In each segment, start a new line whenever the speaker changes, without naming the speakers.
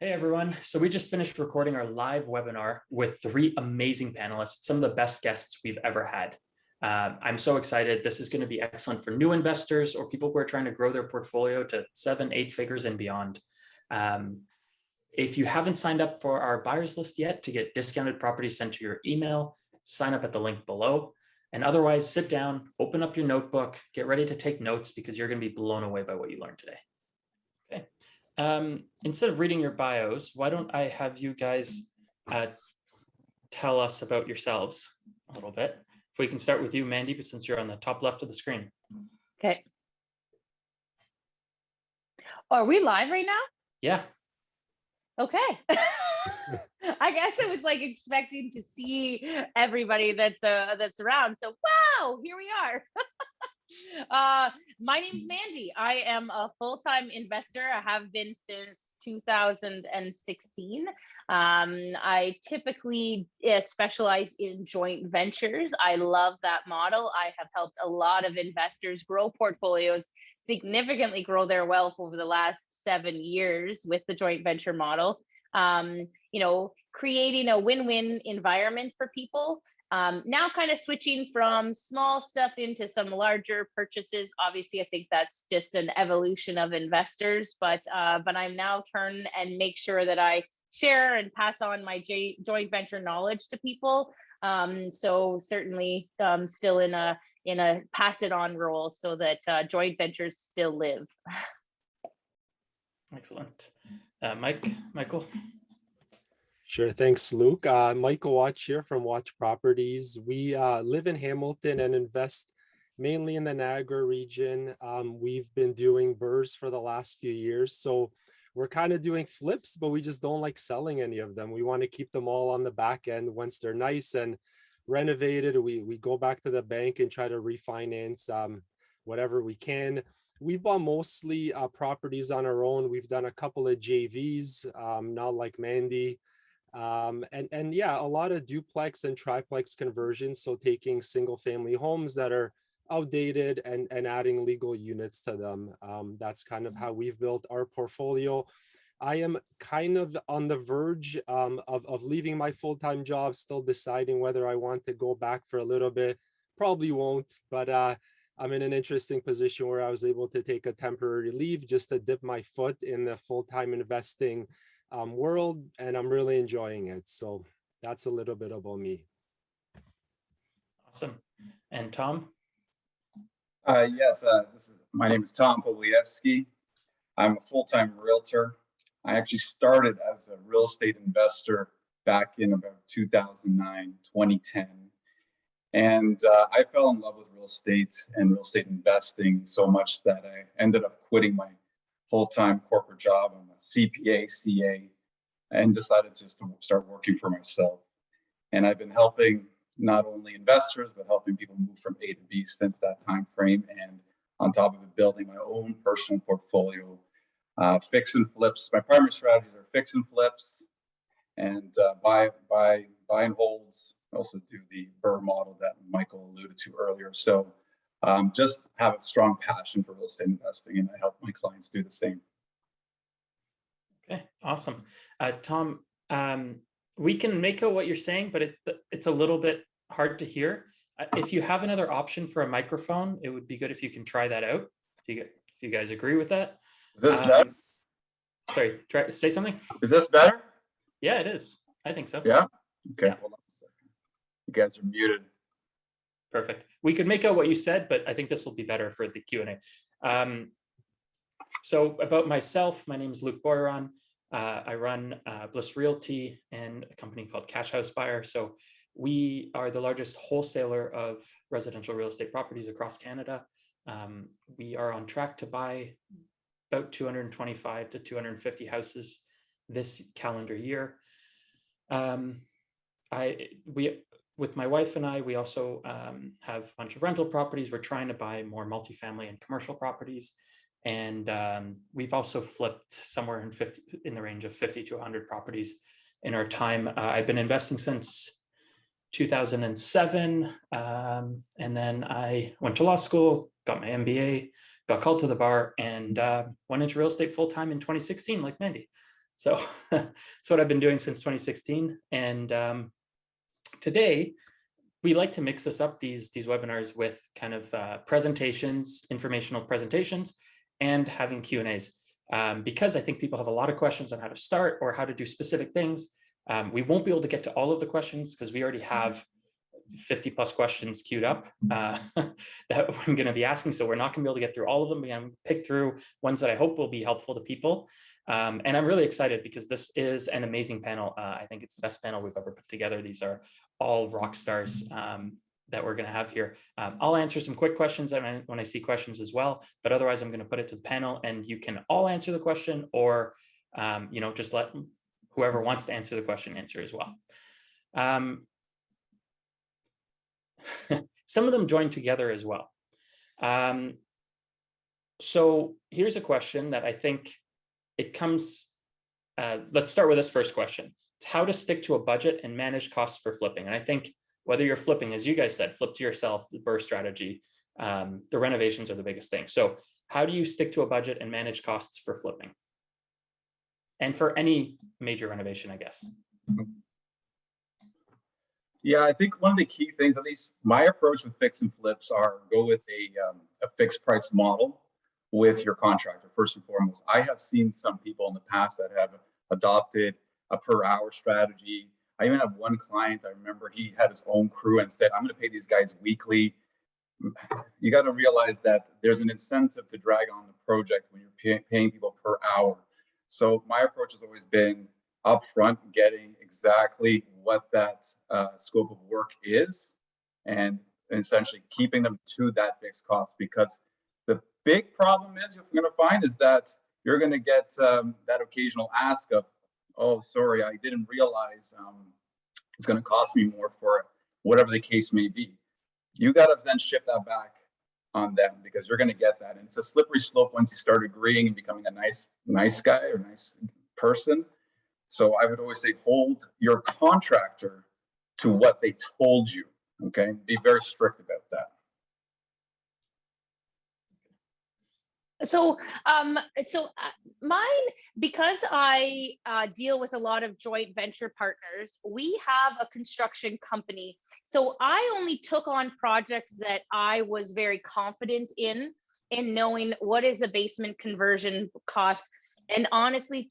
Hey everyone. So we just finished recording our live webinar with three amazing panelists, some of the best guests we've ever had. I'm so excited. This is going to be excellent for new investors or people who are trying to grow their portfolio to 7, 8 figures and beyond. If you haven't signed up for our buyers list yet to get discounted properties sent to your email, sign up at the link below. And otherwise, sit down, open up your notebook, get ready to take notes because you're going to be blown away by what you learned today. Okay. Instead of reading your bios, why don't I have you guys tell us about yourselves a little bit? If we can start with you, Mandy, but since you're on the top left of the screen.
Okay. Are we live right now?
Yeah.
Okay. I guess I was like expecting to see everybody that's around. So wow, here we are. My name's Mandy. I am a full-time investor. I have been since 2016. I typically specialize in joint ventures. I love that model. I have helped a lot of investors grow portfolios, significantly grow their wealth over the last 7 years with the joint venture model. Creating a win-win environment for people. Now kind of switching from small stuff into some larger purchases. Obviously, I think that's just an evolution of investors, but I'm now turn and make sure that I share and pass on my joint venture knowledge to people. So certainly still in a pass it on role so that joint ventures still live.
Excellent. Michael.
Sure. Thanks, Luke. Michael Watch here from Watch Properties. We live in Hamilton and invest mainly in the Niagara region. We've been doing BRRRRs for the last few years. So we're kind of doing flips, but we just don't like selling any of them. We want to keep them all on the back end. Once they're nice and renovated, we go back to the bank and try to refinance whatever we can. We've bought mostly properties on our own. We've done a couple of JVs, not like Mandy. And yeah, a lot of duplex and triplex conversions. So taking single family homes that are outdated and adding legal units to them. That's kind of how we've built our portfolio. I am kind of on the verge of leaving my full-time job, still deciding whether I want to go back for a little bit. Probably won't, but I'm in an interesting position where I was able to take a temporary leave just to dip my foot in the full-time investing world, and I'm really enjoying it. So that's a little bit about me.
Awesome. And Tom?
Yes, my name is Tom Polievsky. I'm a full-time realtor. I actually started as a real estate investor back in about 2009, 2010. And I fell in love with real estate and real estate investing so much that I ended up quitting my full-time corporate job. I'm a CPA, CA, and decided just to start working for myself. And I've been helping not only investors, but helping people move from A to B since that time frame. And on top of it, building my own personal portfolio, fix and flips. My primary strategies are fix and flips and buy and holds. I also do the BRRRR model that Michael alluded to earlier. So just have a strong passion for real estate investing, and I help my clients do the same.
Okay, awesome. Tom, we can make out what you're saying, but it's a little bit hard to hear. If you have another option for a microphone, it would be good if you can try that out. If you guys agree with that.
Is this better?
Sorry, say something.
Is this better?
Yeah, it is. I think so.
Yeah? Okay,
Yeah.
hold on a second. You guys are muted.
Perfect. We could make out what you said, but I think this will be better for the Q&A. So about myself, my name is Luke Boiron. I run Bliss Realty and a company called Cash House Buyer. So we are the largest wholesaler of residential real estate properties across Canada. We are on track to buy about 225 to 250 houses this calendar year. With my wife and I, we also have a bunch of rental properties. We're trying to buy more multifamily and commercial properties. And we've also flipped somewhere in the range of 50 to 100 properties in our time. I've been investing since 2007. And then I went to law school, got my MBA, got called to the bar, and went into real estate full-time in 2016, like Mandy. So that's what I've been doing since 2016. And today, we like to mix this up, these webinars, with kind of presentations, informational presentations, and having Q&As. Because I think people have a lot of questions on how to start or how to do specific things. We won't be able to get to all of the questions because we already have 50 plus questions queued up that I'm going to be asking. So we're not going to be able to get through all of them. We're going to pick through ones that I hope will be helpful to people. And I'm really excited because this is an amazing panel. I think it's the best panel we've ever put together. These are all rock stars that we're going to have here. I'll answer some quick questions when I see questions as well, but otherwise I'm going to put it to the panel and you can all answer the question, or just let whoever wants to answer the question answer as well. Some of them join together as well. So here's a question that I think it comes, let's start with this first question. It's how to stick to a budget and manage costs for flipping. And I think whether you're flipping, as you guys said, flip to yourself, the BRRRR strategy, the renovations are the biggest thing. So how do you stick to a budget and manage costs for flipping? And for any major renovation, I guess.
Yeah, I think one of the key things, at least my approach with fix and flips, are go with a fixed price model with your contractor first and foremost. I have seen some people in the past that have adopted a per hour strategy. I even have one client, I remember he had his own crew and said, I'm going to pay these guys weekly. You got to realize that there's an incentive to drag on the project when you're paying people per hour. So my approach has always been upfront, getting exactly what that scope of work is, and essentially keeping them to that fixed cost. Because the big problem is you're going to find is that you're going to get that occasional ask of, oh, sorry, I didn't realize it's going to cost me more for whatever the case may be. You got to then shift that back on them, because you're going to get that. And it's a slippery slope once you start agreeing and becoming a nice guy or nice person. So I would always say, hold your contractor to what they told you. Okay, be very strict about that.
So, mine, because I deal with a lot of joint venture partners, we have a construction company. So I only took on projects that I was very confident in knowing what is a basement conversion cost. And honestly,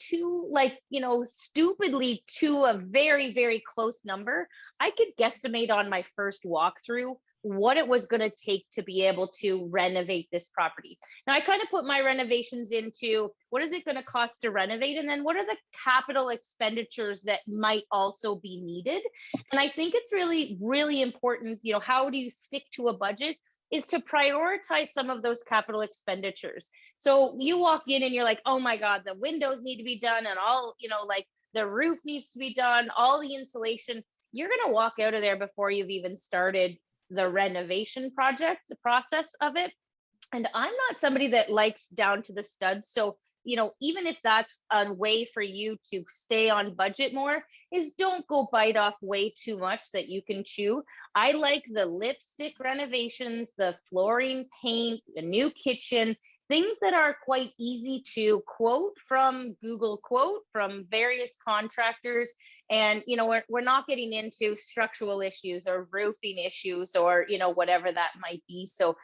stupidly to a very, very close number, I could guesstimate on my first walkthrough what it was going to take to be able to renovate this property. Now, I kind of put my renovations into what is it going to cost to renovate, and then what are the capital expenditures that might also be needed. And I think it's really, really important, how do you stick to a budget, is to prioritize some of those capital expenditures. So you walk in and you're like, oh my God, the windows need to be done, and all, the roof needs to be done, all the insulation. You're going to walk out of there before you've even started the renovation project, the process of it. And I'm not somebody that likes down to the studs. So, even if that's a way for you to stay on budget more, is don't go bite off way too much that you can chew. I like the lipstick renovations, the flooring, paint, the new kitchen, things that are quite easy to quote from Google quote from various contractors. And, we're not getting into structural issues or roofing issues or, whatever that might be. So,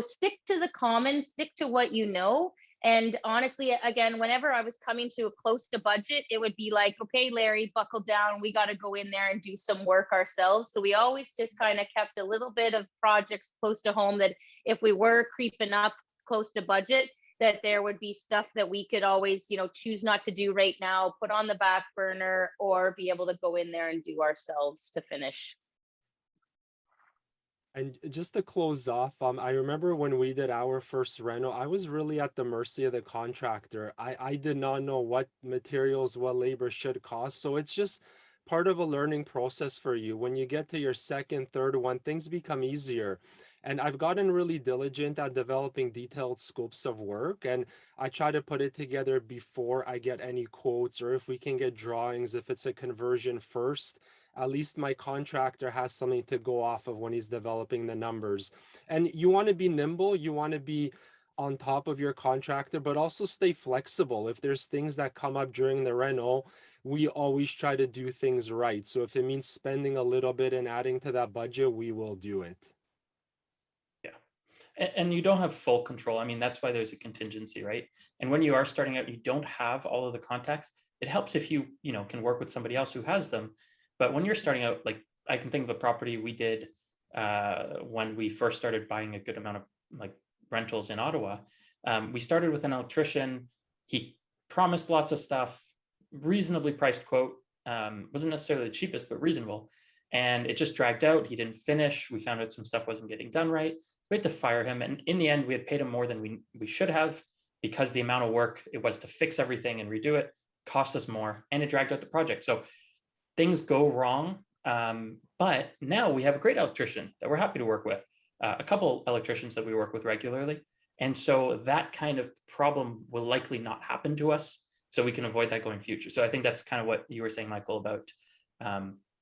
stick to the common, stick to what you know. And honestly, again, whenever I was coming to a close to budget, it would be like, okay, Larry, buckle down. We got to go in there and do some work ourselves. So we always just kind of kept a little bit of projects close to home, that if we were creeping up close to budget, that there would be stuff that we could always, choose not to do right now, put on the back burner, or be able to go in there and do ourselves to finish.
And just to close off, I remember when we did our first reno, I was really at the mercy of the contractor. I did not know what materials, what labor should cost. So it's just part of a learning process for you. When you get to your second, third one, things become easier. And I've gotten really diligent at developing detailed scopes of work. And I try to put it together before I get any quotes, or if we can get drawings, if it's a conversion first, at least my contractor has something to go off of when he's developing the numbers. And you want to be nimble, you want to be on top of your contractor, but also stay flexible. If there's things that come up during the rental, we always try to do things right. So if it means spending a little bit and adding to that budget, we will do it.
Yeah. And you don't have full control. I mean, that's why there's a contingency, right? And when you are starting out, you don't have all of the contacts. It helps if you can work with somebody else who has them. But when you're starting out, like I can think of a property we did when we first started buying a good amount of like rentals in Ottawa. We started with an electrician. He promised lots of stuff, reasonably priced quote, wasn't necessarily the cheapest, but reasonable. And it just dragged out. He didn't finish. We found out some stuff wasn't getting done right. We had to fire him. And in the end, we had paid him more than we should have, because the amount of work it was to fix everything and redo it cost us more, and it dragged out the project. So things go wrong. But now we have a great electrician that we're happy to work with, a couple electricians that we work with regularly. And so that kind of problem will likely not happen to us. So we can avoid that going future. So I think that's kind of what you were saying, Michael, about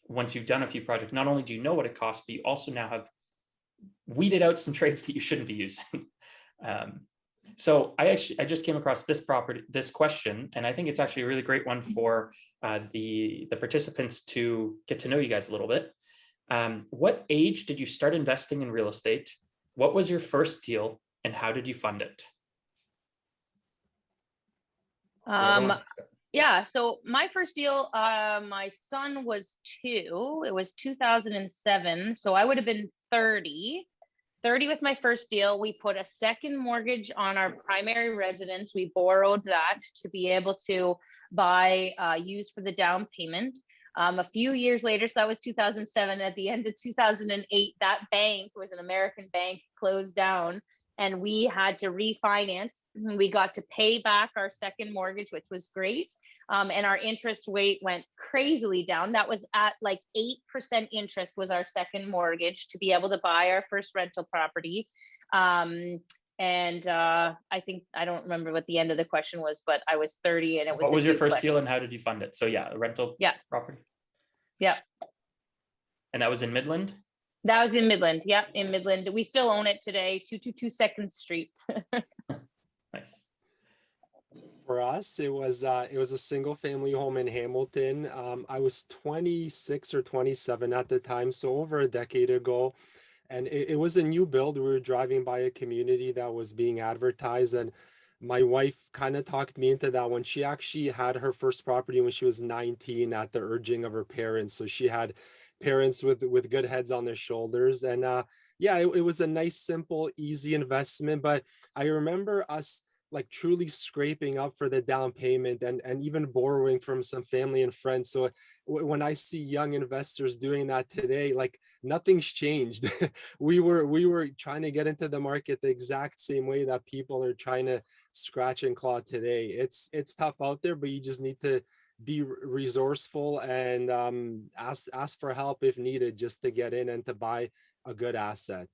once you've done a few projects, not only do you know what it costs, but you also now have weeded out some trades that you shouldn't be using. So I just came across this question, and I think it's actually a really great one for the participants to get to know you guys a little bit. What age did you start investing in real estate? What was your first deal, and how did you fund it?
Yeah, so my first deal, my son was 2. It was 2007, so I would have been 30 with my first deal. We put a second mortgage on our primary residence. We borrowed that to be able to buy use for the down payment. A few years later, so that was 2007, at the end of 2008, that bank was an American bank, closed down, and we had to refinance. We got to pay back our second mortgage, which was great. And our interest rate went crazily down. That was at like 8% interest was our second mortgage to be able to buy our first rental property. And I think, I don't remember what the end of the question was, but I was 30 and it was
What was your first deal and how did you fund it? So yeah, a rental property.
Yeah.
And that was in Midland?
That was in Midland. Yep, in Midland. We still own it today, 222 2nd Street.
Nice.
For us, it was a single family home in Hamilton. I was 26 or 27 at the time, so over a decade ago. And it was a new build. We were driving by a community that was being advertised, and my wife kind of talked me into that one. She actually had her first property when she was 19 at the urging of her parents. So she had parents with good heads on their shoulders. And yeah, it was a nice, simple, easy investment. But I remember us like truly scraping up for the down payment and even borrowing from some family and friends. So when I see young investors doing that today, like nothing's changed. we were trying to get into the market the exact same way that people are trying to scratch and claw today. It's tough out there, but you just need to be resourceful and ask for help if needed, just to get in and to buy a good asset.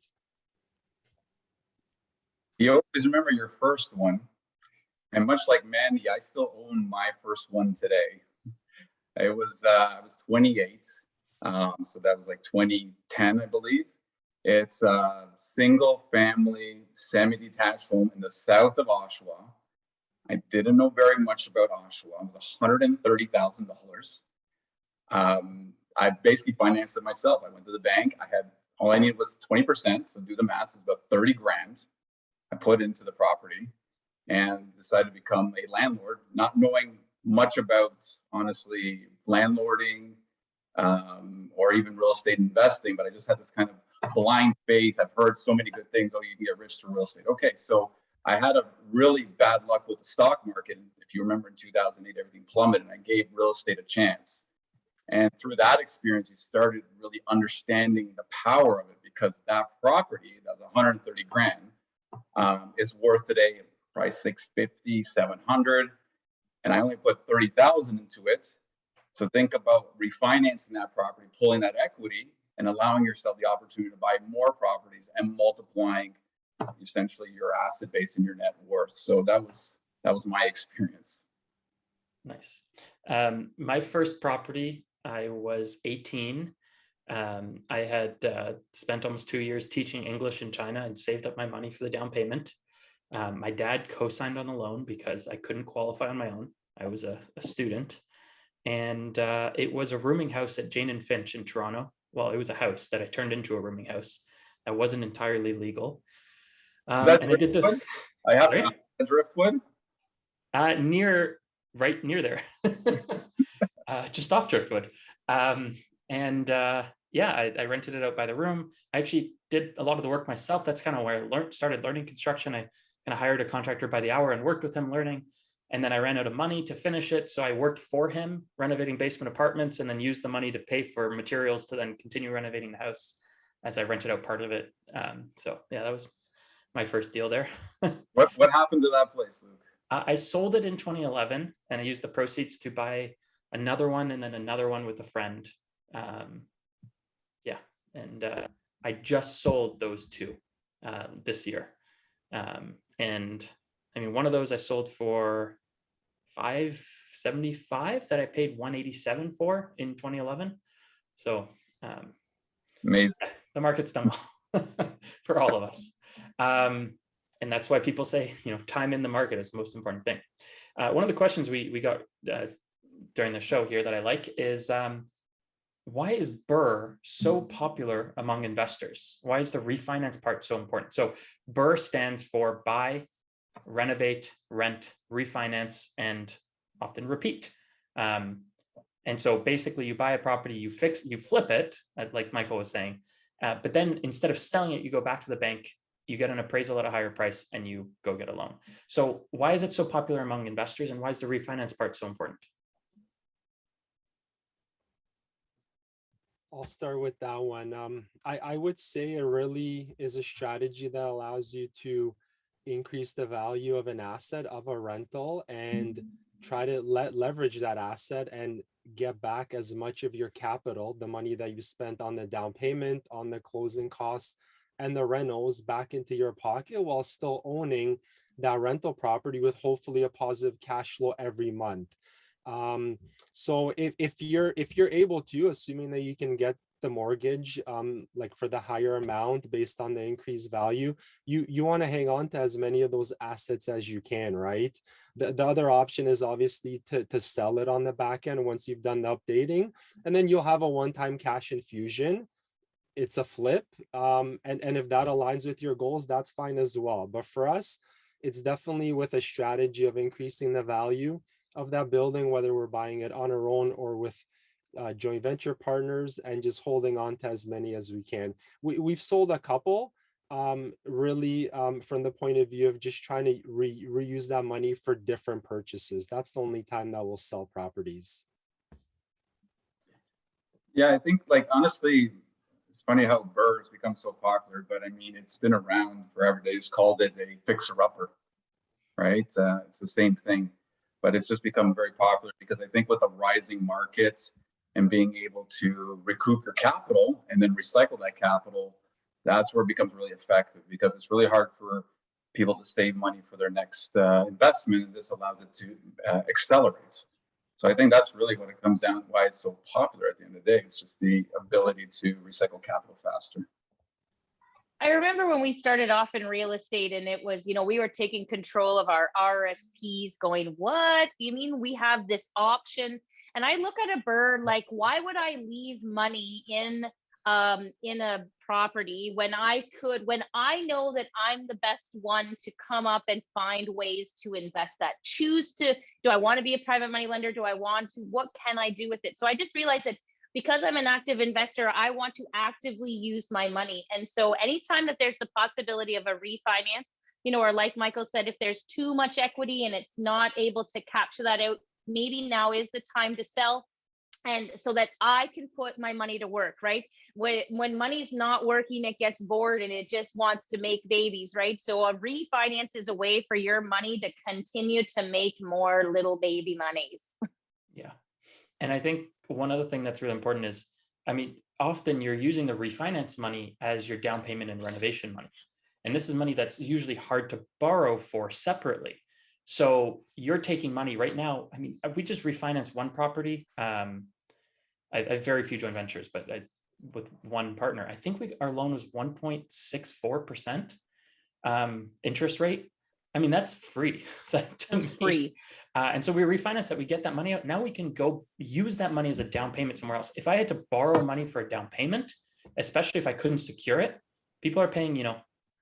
You always remember your first one. And much like Mandy, I still own my first one today. I was 28. So that was like 2010, I believe. It's a single family, semi-detached home in the south of Oshawa. I didn't know very much about Oshawa. It was $130,000. I basically financed it myself. I went to the bank. All I needed was 20%. So do the math, it's about 30 grand. I put into the property and decided to become a landlord, not knowing much about, honestly, landlording or even real estate investing, but I just had this kind of blind faith. I've heard so many good things. Oh, you can get rich through real estate. Okay, so I had a really bad luck with the stock market. If you remember in 2008, everything plummeted, and I gave real estate a chance. And through that experience, you started really understanding the power of it, because that property, that was 130 grand, is worth today probably 650, 700, and I only put 30,000 into it. So think about refinancing that property, pulling that equity, and allowing yourself the opportunity to buy more properties and multiplying essentially your asset base and your net worth. So that was my experience.
Nice. My first property, I was 18. I had spent almost 2 years teaching English in China and saved up my money for the down payment. My dad co-signed on the loan because I couldn't qualify on my own. I was a student. And it was a rooming house at Jane and Finch in Toronto. Well, it was a house that I turned into a rooming house that wasn't entirely legal.
Is that
And I did the
Driftwood? I have
sorry?
Driftwood.
Right near there, just off Driftwood. Yeah, I rented it out by the room. I actually did a lot of the work myself. That's kind of where I started learning construction. I kind of hired a contractor by the hour and worked with him learning. And then I ran out of money to finish it. So I worked for him, renovating basement apartments, and then used the money to pay for materials to then continue renovating the house as I rented out part of it. So yeah, that was my first deal there.
What happened to that place, Luke?
I sold it in 2011, and I used the proceeds to buy another one and then another one with a friend. Yeah, and I just sold those two this year. And I mean, one of those I sold for $575 that I paid $187 for in 2011. So
Amazing.
the market's done well for all of us. And that's why people say, time in the market is the most important thing. One of the questions we got during the show here that I like is, why is BRRRR so popular among investors? Why is the refinance part so important? So BRRRR stands for buy, renovate, rent, refinance, and often repeat. And so basically you buy a property, you flip it, like Michael was saying, but then instead of selling it, you go back to the bank, you get an appraisal at a higher price, and you go get a loan. So why is it so popular among investors, and why is the refinance part so important?
I'll start with that one. I would say it really is a strategy that allows you to increase the value of an asset, of a rental, and try to leverage that asset and get back as much of your capital, the money that you spent on the down payment, on the closing costs, and the rentals, back into your pocket, while still owning that rental property with hopefully a positive cash flow every month. So if you're able to, assuming that you can get the mortgage, like for the higher amount based on the increased value, you want to hang on to as many of those assets as you can, right? The other option is obviously to sell it on the back end once you've done the updating, and then you'll have a one-time cash infusion. It's a flip. And if that aligns with your goals, that's fine as well. But for us, it's definitely with a strategy of increasing the value of that building, whether we're buying it on our own or with joint venture partners, and just holding on to as many as we can. We've sold a couple, really from the point of view of just trying to reuse that money for different purchases. That's the only time that we'll sell properties.
Yeah, I think, like, honestly, it's funny how BRRRR has become so popular, but I mean, it's been around forever. They just called it a fixer-upper, right? It's the same thing, but it's just become very popular because I think with a rising market and being able to recoup your capital and then recycle that capital, that's where it becomes really effective, because it's really hard for people to save money for their next investment, and this allows it to accelerate. So I think that's really what it comes down, why it's so popular at the end of the day. It's just the ability to recycle capital faster.
I remember when we started off in real estate, and it was, we were taking control of our RSPs, going, what? You mean we have this option? And I look at a BRRRR like, why would I leave money in a property when I know that I'm the best one to come up and find ways to invest that? Do I want to be a private money lender? What can I do with it? So I just realized that because I'm an active investor, I want to actively use my money. And so anytime that there's the possibility of a refinance, or like Michael said, if there's too much equity and it's not able to capture that out, maybe now is the time to sell. And so that I can put my money to work, right? When money's not working, it gets bored and it just wants to make babies, right? So a refinance is a way for your money to continue to make more little baby monies.
Yeah. And I think one other thing that's really important is, often you're using the refinance money as your down payment and renovation money. And this is money that's usually hard to borrow for separately. So you're taking money right now. We just refinanced one property. I have very few joint ventures, but with one partner, I think our loan was 1.64% interest rate. I mean, that's free. That to
It's
me.
free.
And so we refinance that, we get that money out. Now we can go use that money as a down payment somewhere else. If I had to borrow money for a down payment, especially if I couldn't secure it, people are paying,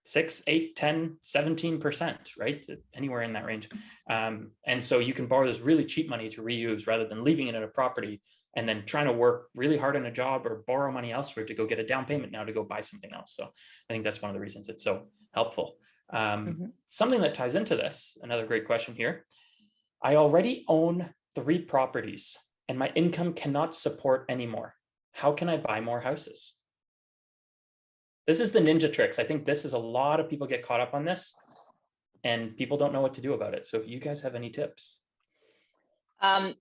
6, 8, 10, 17%, right? Anywhere in that range. And so you can borrow this really cheap money to reuse rather than leaving it in a property and then trying to work really hard on a job or borrow money elsewhere to go get a down payment now to go buy something else. So I think that's one of the reasons it's so helpful. Something that ties into this, another great question here. I already own 3 properties and my income cannot support anymore. How can I buy more houses? This is the ninja tricks. I think this is a lot of people get caught up on this and people don't know what to do about it. So if you guys have any tips.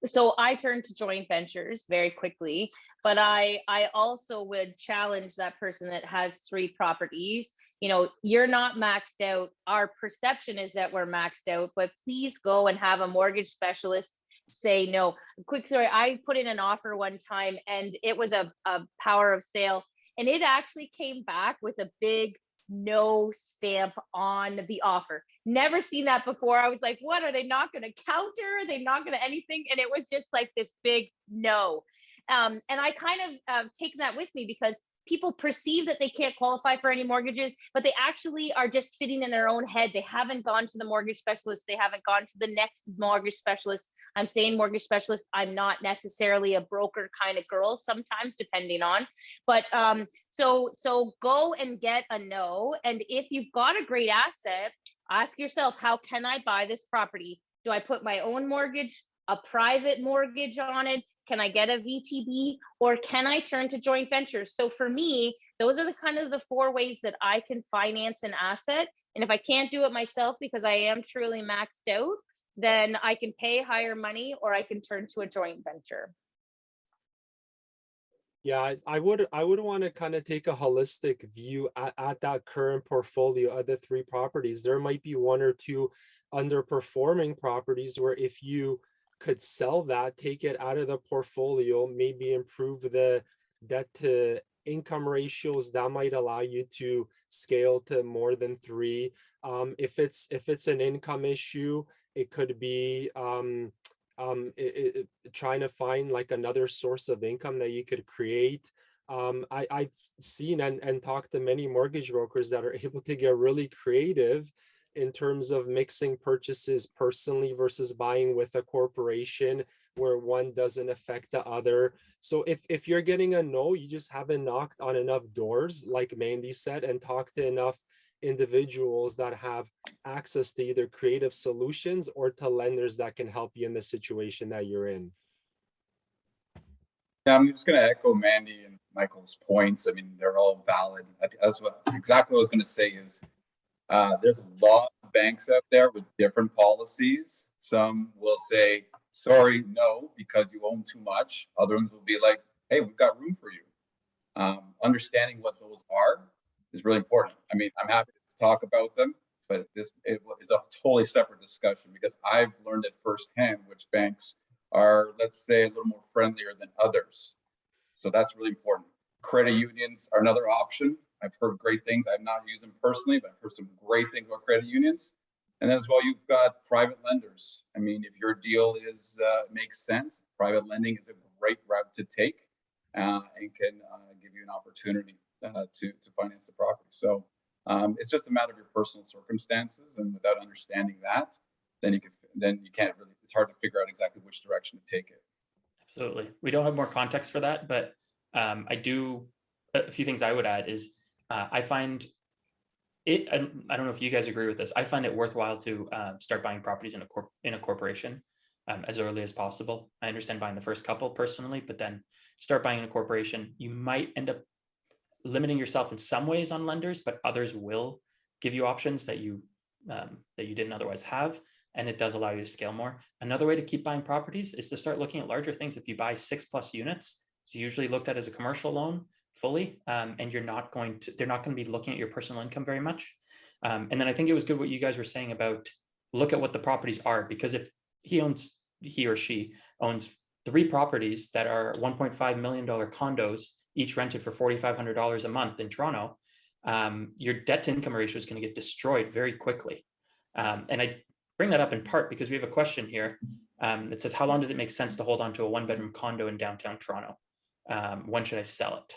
So I turned to joint ventures very quickly, but I also would challenge that person that has 3 properties. You're not maxed out. Our perception is that we're maxed out, but please go and have a mortgage specialist say no. Quick story, I put in an offer one time and it was a power of sale, and it actually came back with a big no stamp on the offer. Never seen that before. I was like, what, are they not going to counter? Are they not going to anything? And it was just like this big no. And I kind of taken that with me because people perceive that they can't qualify for any mortgages, but they actually are just sitting in their own head. They haven't gone to the mortgage specialist. They haven't gone to the next mortgage specialist. I'm saying mortgage specialist. I'm not necessarily a broker kind of girl, sometimes depending on, but so go and get a no. And if you've got a great asset, ask yourself, how can I buy this property? Do I put my own mortgage, a private mortgage on it? Can I get a VTB, or can I turn to joint ventures? So for me, those are the kind of the 4 ways that I can finance an asset. And if I can't do it myself because I am truly maxed out, then I can pay higher money or I can turn to a joint venture.
Yeah, I would want to kind of take a holistic view at that current portfolio of the 3 properties. There might be 1 or 2 underperforming properties where if you could sell that, take it out of the portfolio, maybe improve the debt to income ratios, that might allow you to scale to more than 3. If it's an income issue, it could be trying to find like another source of income that you could create. I've seen and talked to many mortgage brokers that are able to get really creative in terms of mixing purchases personally versus buying with a corporation where one doesn't affect the other. So if you're getting a no, you just haven't knocked on enough doors, like Mandy said, and talked to enough individuals that have access to either creative solutions or to lenders that can help you in the situation that you're in.
Yeah, I'm just going to echo Mandy and Michael's points. I mean, they're all valid. That's exactly what I was going to say is there's a lot of banks out there with different policies. Some will say, sorry, no, because you own too much. Other ones will be like, hey, we've got room for you. Understanding what those are is really important. I mean, I'm happy to talk about them, but it is a totally separate discussion because I've learned it firsthand which banks are, let's say, a little more friendlier than others. So that's really important. Credit unions are another option. I've heard great things. I've not used them personally, but I've heard some great things about credit unions. And then as well, you've got private lenders. I mean, if your deal makes sense, private lending is a great route to take and can give you an opportunity to finance the property. So it's just a matter of your personal circumstances, and without understanding that, then you can't really. It's hard to figure out exactly which direction to take it.
Absolutely, we don't have more context for that, but I do. A few things I would add is I find it. I don't know if you guys agree with this. I find it worthwhile to start buying properties in a corporation as early as possible. I understand buying the first couple personally, but then start buying in a corporation. You might end up limiting yourself in some ways on lenders, but others will give you options that you didn't otherwise have, and it does allow you to scale more. Another way to keep buying properties is to start looking at larger things. If you buy 6+ units, it's usually looked at as a commercial loan fully, and they're not going to be looking at your personal income very much. And then I think it was good what you guys were saying about look at what the properties are, because if he or she owns 3 properties that are $1.5 million condos, each rented for $4,500 a month in Toronto, your debt to income ratio is going to get destroyed very quickly. And I bring that up in part because we have a question here that says, how long does it make sense to hold on to a 1-bedroom condo in downtown Toronto? When should I sell it?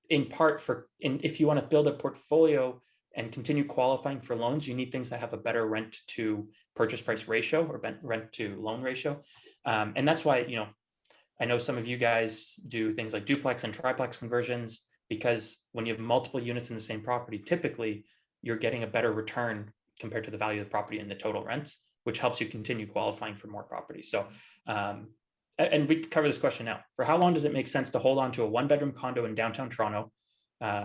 In part if you want to build a portfolio and continue qualifying for loans, you need things that have a better rent to purchase price ratio or rent to loan ratio. And that's why, I know some of you guys do things like duplex and triplex conversions, because when you have multiple units in the same property, typically you're getting a better return compared to the value of the property and the total rents, which helps you continue qualifying for more properties. So, and we cover this question now. For how long does it make sense to hold on to a 1-bedroom condo in downtown Toronto?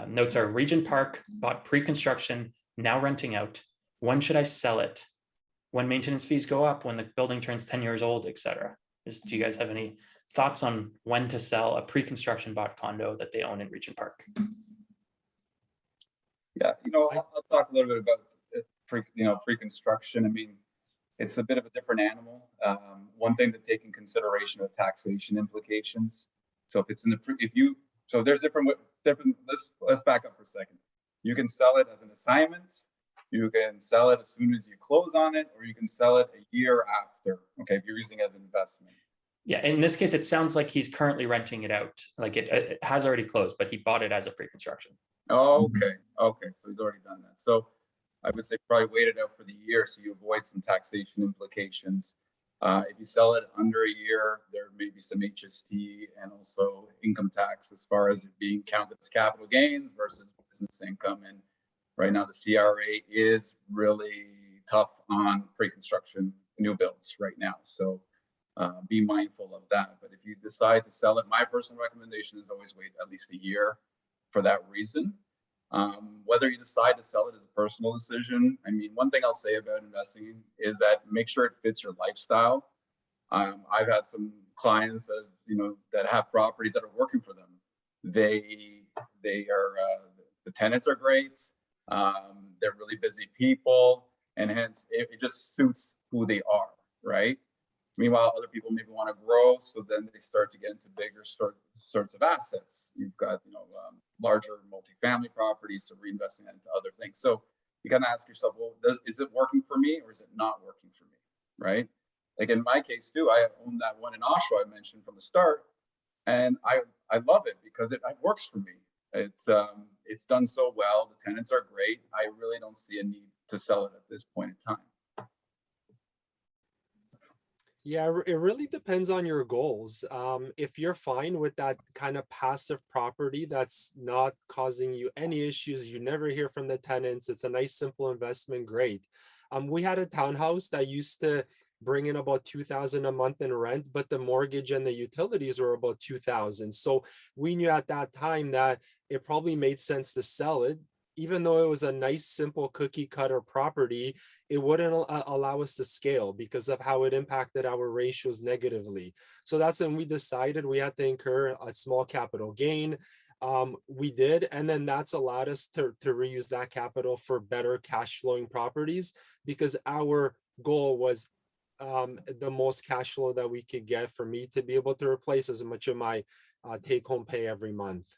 Notes are Regent Park, bought pre-construction, now renting out. When should I sell it? When maintenance fees go up, when the building turns 10 years old, etc. Do you guys have any thoughts on when to sell a pre-construction bought condo that they own in Regent Park?
Yeah, I'll talk a little bit about pre-construction. I mean, it's a bit of a different animal. One thing to take in consideration are taxation implications. So if it's there's different. Let's back up for a second. You can sell it as an assignment. You can sell it as soon as you close on it, or you can sell it a year after. Okay, if you're using it as an investment.
Yeah, in this case, it sounds like he's currently renting it out. Like it has already closed, but he bought it as a pre-construction.
Okay, so he's already done that. So I would say probably wait it out for the year so you avoid some taxation implications. If you sell it under a year, there may be some HST and also income tax as far as it being counted as capital gains versus business income. And right now the CRA is really tough on pre-construction new builds right now. So be mindful of that. But if you decide to sell it, my personal recommendation is always wait at least a year for that reason. Whether you decide to sell it is a personal decision. I mean, one thing I'll say about investing is that make sure it fits your lifestyle. I've had some clients that have properties that are working for them. They are the tenants are great. They're really busy people, and hence it just suits who they are, right? Meanwhile, other people maybe want to grow, so then they start to get into bigger sorts of assets. You've got larger multifamily properties, so reinvesting that into other things. So you got to ask yourself, well, is it working for me or is it not working for me, right? Like in my case too, I own that one in Oshawa I mentioned from the start, and I love it because it works for me. It's done so well. The tenants are great. I really don't see a need to sell it at this point in time.
Yeah, it really depends on your goals. If you're fine with that kind of passive property that's not causing you any issues, you never hear from the tenants, it's a nice simple investment, great. We had a townhouse that used to bring in about $2,000 a month in rent, but the mortgage and the utilities were about $2,000. So we knew at that time that it probably made sense to sell it. Even though it was a nice, simple cookie cutter property, it wouldn't allow us to scale because of how it impacted our ratios negatively. So that's when we decided we had to incur a small capital gain. We did, and then that's allowed us to reuse that capital for better cash flowing properties because our goal was the most cash flow that we could get for me to be able to replace as much of my take home pay every month.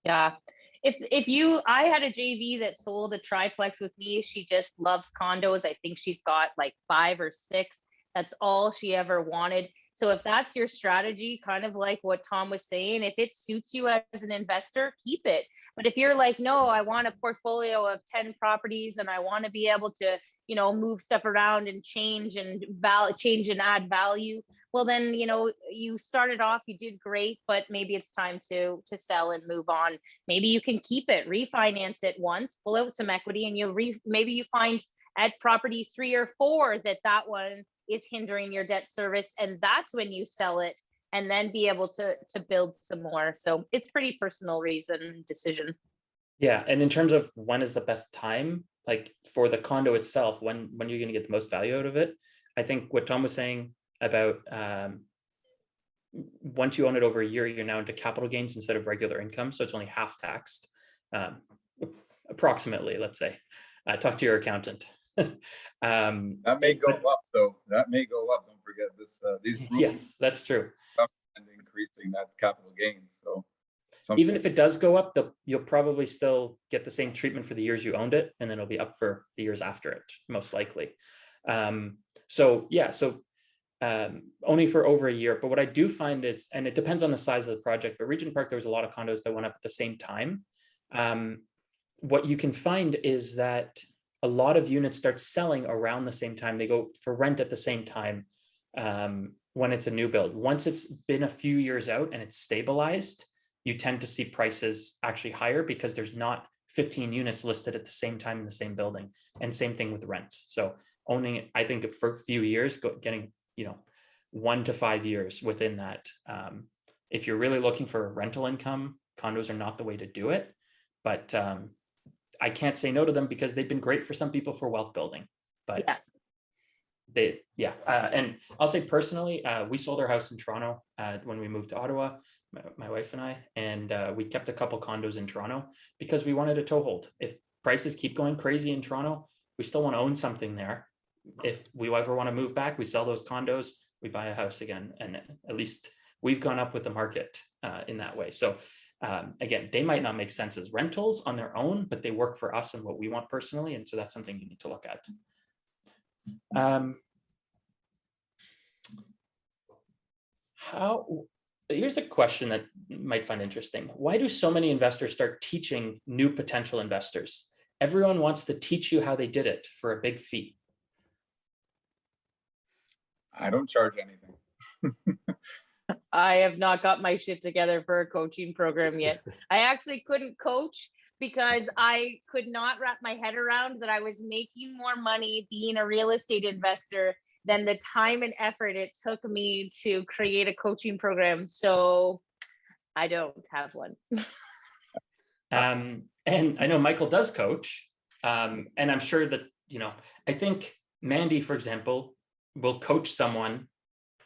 Yeah. I had a JV that sold a triplex with me. She just loves condos. I think she's got like 5 or 6. That's all she ever wanted. So if that's your strategy, kind of like what Tom was saying, if it suits you as an investor, keep it. But if you're like, no, I want a portfolio of 10 properties and I want to be able to, move stuff around and change and add value, well, then, you started off, you did great, but maybe it's time to sell and move on. Maybe you can keep it, refinance it once, pull out some equity, and maybe you find at property 3 or 4 that one is hindering your debt service, and that's when you sell it and then be able to build some more. So it's pretty personal decision.
Yeah, and in terms of when is the best time, like for the condo itself, when you're going to get the most value out of it, I think what Tom was saying about once you own it over a year, you're now into capital gains instead of regular income, so it's only half taxed, approximately. Let's say, talk to your accountant.
That may go up though. That may go up. Don't forget this. These
yes, that's true.
And increasing that capital gains.
Even if it does go up, you'll probably still get the same treatment for the years you owned it, and then it'll be up for the years after it, most likely. So yeah, so only for over a year. But what I do find is, and it depends on the size of the project, but Regent Park, there was a lot of condos that went up at the same time. What you can find is that a lot of units start selling around the same time. They go for rent at the same time when it's a new build. Once it's been a few years out and it's stabilized, you tend to see prices actually higher because there's not 15 units listed at the same time in the same building. And same thing with rents. So owning it, I think for a few years, getting 1 to 5 years within that. If you're really looking for rental income, condos are not the way to do it. But I can't say no to them because they've been great for some people for wealth building. But and I'll say personally, we sold our house in Toronto when we moved to Ottawa, my wife and I, and we kept a couple condos in Toronto because we wanted a toehold. If prices keep going crazy in Toronto, we still want to own something there. If we ever want to move back, we sell those condos, we buy a house again, and at least we've gone up with the market in that way. So again, they might not make sense as rentals on their own, but they work for us and what we want personally, and so that's something you need to look at. Here's a question that you might find interesting. Why do so many investors start teaching new potential investors? Everyone wants to teach you how they did it for a big fee.
I don't charge anything.
I have not got my shit together for a coaching program yet. I actually couldn't coach because I could not wrap my head around that I was making more money being a real estate investor than the time and effort it took me to create a coaching program. So I don't have one.
And I know Michael does coach. And I'm sure that, I think Mandy, for example, will coach someone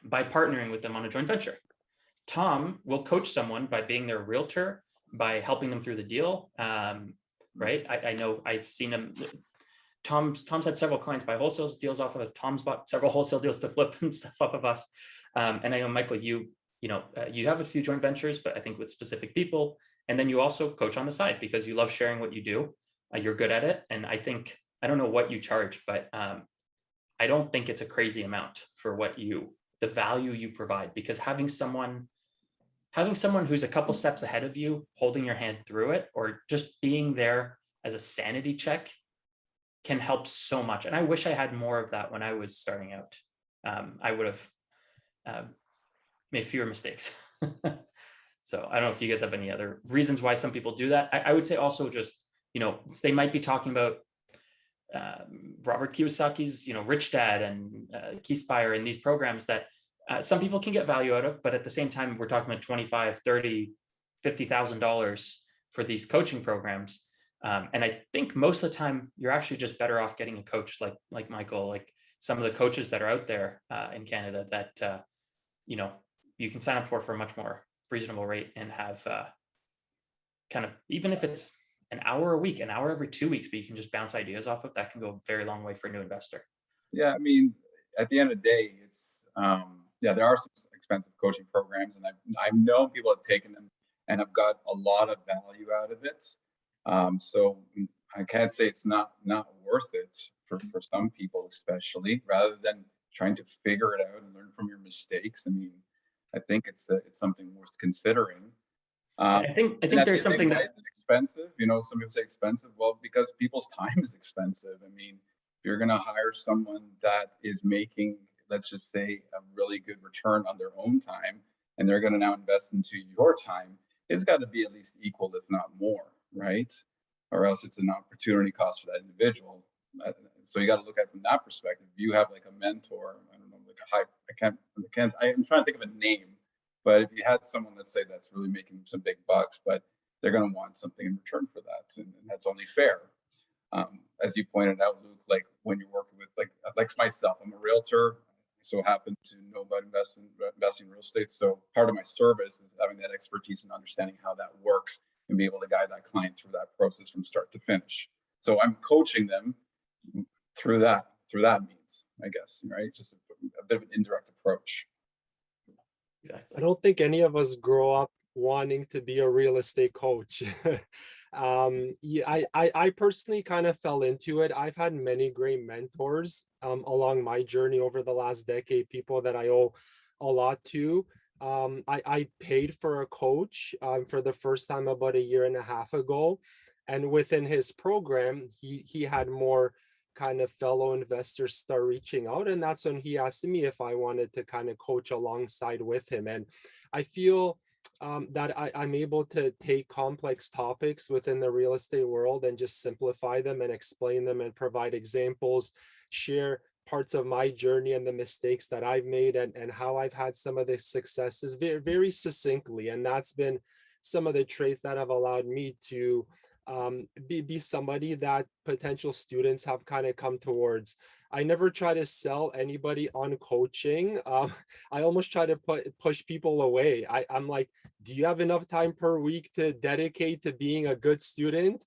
by partnering with them on a joint venture. Tom will coach someone by being their realtor, by helping them through the deal. Right. I know I've seen him. Tom's had several clients buy wholesale deals off of us. Tom's bought several wholesale deals to flip and stuff off of us. And I know, Michael, you have a few joint ventures, but I think with specific people. And then you also coach on the side because you love sharing what you do. You're good at it. And I don't know what you charge, but I don't think it's a crazy amount for the value you provide, because having someone who's a couple steps ahead of you, holding your hand through it, or just being there as a sanity check can help so much. And I wish I had more of that when I was starting out. I would have made fewer mistakes. So I don't know if you guys have any other reasons why some people do that. I would say also just, they might be talking about Robert Kiyosaki's, Rich Dad and Keyspire and these programs that some people can get value out of, but at the same time, we're talking about $25,000, $30,000, $50,000 for these coaching programs. And I think most of the time you're actually just better off getting a coach like Michael, like some of the coaches that are out there in Canada that, you can sign up for a much more reasonable rate and have kind of, even if it's an hour a week, an hour every 2 weeks, but you can just bounce ideas off of, that can go a very long way for a new investor.
Yeah, I mean, at the end of the day, it's there are some expensive coaching programs, and I've known people have taken them and have got a lot of value out of it. So I can't say it's not worth it for some people, especially, rather than trying to figure it out and learn from your mistakes. I mean, I think it's something worth considering.
I think there's something that
expensive. Some people say expensive. Well, because people's time is expensive. I mean, if you're going to hire someone that is making, let's just say, a really good return on their own time, and they're going to now invest into your time, it's got to be at least equal, if not more, right? Or else it's an opportunity cost for that individual. So you got to look at it from that perspective. If you have like a mentor, I don't know, like I'm trying to think of a name, but if you had someone, let's say, that's really making some big bucks, but they're going to want something in return for that, and that's only fair. As you pointed out, Luke, like when you're working with like myself, I'm a realtor. I so happen to know about investing in real estate. So part of my service is having that expertise and understanding how that works and be able to guide that client through that process from start to finish. So I'm coaching them through that means, I guess, right? Just a bit of an indirect approach.
Exactly.
I don't think any of us grow up wanting to be a real estate coach. Yeah, I personally kind of fell into it. I've had many great mentors along my journey over the last decade, people that I owe a lot to. I paid for a coach for the first time about a year and a half ago. And within his program, he had more kind of fellow investors start reaching out. And that's when he asked me if I wanted to kind of coach alongside with him. And I feel that I'm able to take complex topics within the real estate world and just simplify them and explain them and provide examples, share parts of my journey and the mistakes that I've made and how I've had some of the successes very, very succinctly. And that's been some of the traits that have allowed me to be somebody that potential students have kind of come towards. I never try to sell anybody on coaching. I almost try to push people away. I'm like, do you have enough time per week to dedicate to being a good student?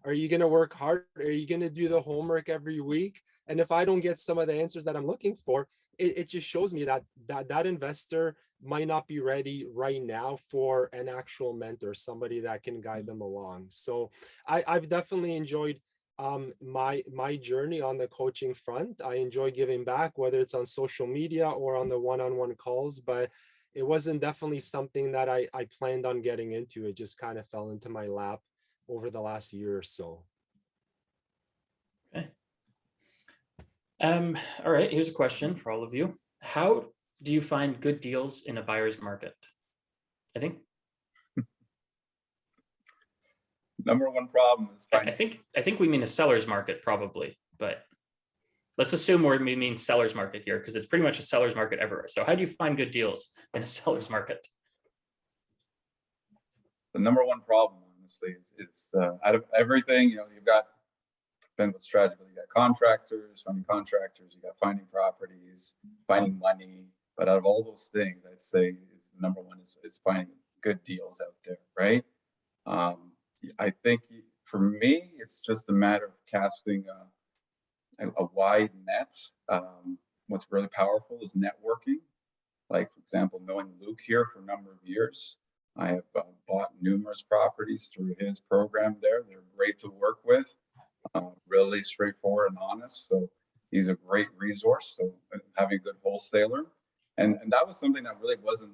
Are you going to work hard? Are you going to do the homework every week? And if I don't get some of the answers that I'm looking for, it just shows me that investor might not be ready right now for an actual mentor, somebody that can guide them along. So I've definitely enjoyed my journey on the coaching front. I enjoy giving back, whether it's on social media or on the one-on-one calls, but it wasn't definitely something that I planned on getting into. It just kind of fell into my lap over the last year or so.
Okay. All right, here's a question for all of you. How do you find good deals in a buyer's market? I think
Number one problem is
I think we mean a seller's market probably, but let's assume we mean seller's market here because it's pretty much a seller's market everywhere. So how do you find good deals in a seller's market?
the number one problem, honestly, is out of everything, you've got depends what strategy, but you got contractors, finding contractors, you got finding properties, finding money. But out of all those things, I'd say is the number one is finding good deals out there, right? I think for me, it's just a matter of casting a wide net. What's really powerful is networking. Like, for example, knowing Luke here for a number of years, I have bought numerous properties through his program there. They're great to work with, really straightforward and honest. So he's a great resource. So having a good wholesaler. And that was something that really wasn't,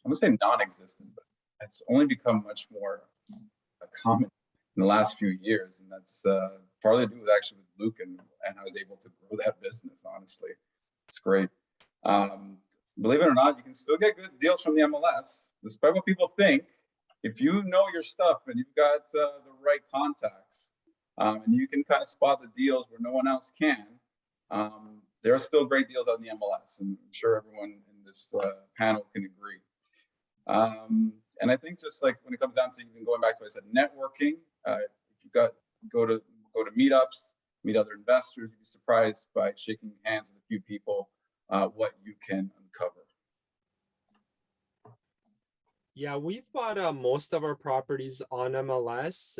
I'm gonna say non-existent, but it's only become much more common in the last few years. And that's partly to do with actually with Luke and I was able to grow that business, honestly. It's great. Believe it or not, you can still get good deals from the MLS, despite what people think. If you know your stuff and you've got the right contacts, and you can kind of spot the deals where no one else can, there are still great deals on the MLS, and I'm sure everyone in this panel can agree. And I think just like when it comes down to even going back to what I said, networking, if you've got go to meetups, meet other investors, you'd be surprised by shaking hands with a few people what you can uncover.
Yeah, we've bought most of our properties on MLS,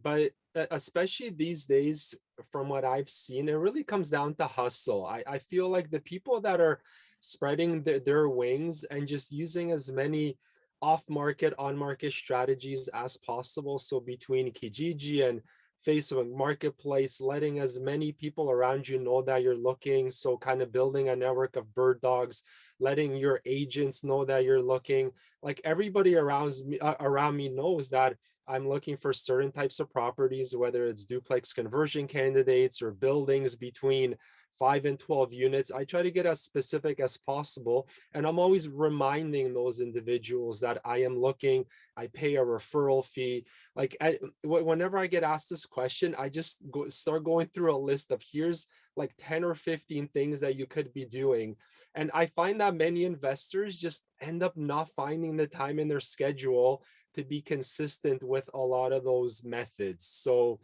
but especially these days, from what I've seen, it really comes down to hustle. I feel like the people that are spreading their wings and just using as many off-market, on-market strategies as possible. So between Kijiji and Facebook Marketplace, letting as many people around you know that you're looking. So kind of building a network of bird dogs, letting your agents know that you're looking. Like everybody around me knows that I'm looking for certain types of properties, whether it's duplex conversion candidates or buildings between 5 and 12 units. I try to get as specific as possible. And I'm always reminding those individuals that I am looking, I pay a referral fee. Like whenever I get asked this question, I just start going through a list of here's like 10 or 15 things that you could be doing. And I find that many investors just end up not finding the time in their schedule to be consistent with a lot of those methods. So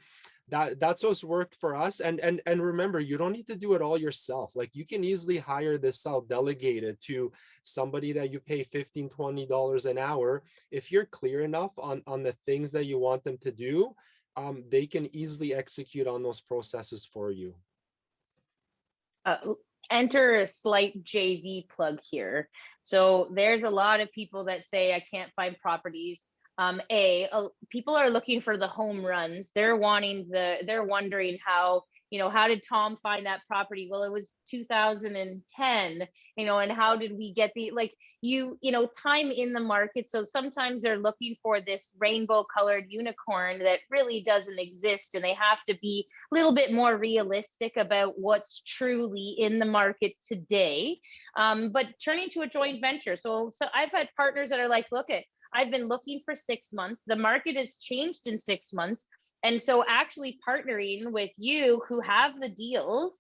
that's what's worked for us. And remember, you don't need to do it all yourself. Like you can easily hire this out, delegate it to somebody that you pay $15, $20 an hour. If you're clear enough on the things that you want them to do, they can easily execute on those processes for you.
enter a slight JV plug here. So there's a lot of people that say I can't find properties. People are looking for the home runs. They're wondering how, how did Tom find that property? Well, it was 2010, and how did we get time in the market? So sometimes they're looking for this rainbow colored unicorn that really doesn't exist. And they have to be a little bit more realistic about what's truly in the market today. But turning to a joint venture. So I've had partners that are like, I've been looking for 6 months. The market has changed in 6 months. And so actually partnering with you who have the deals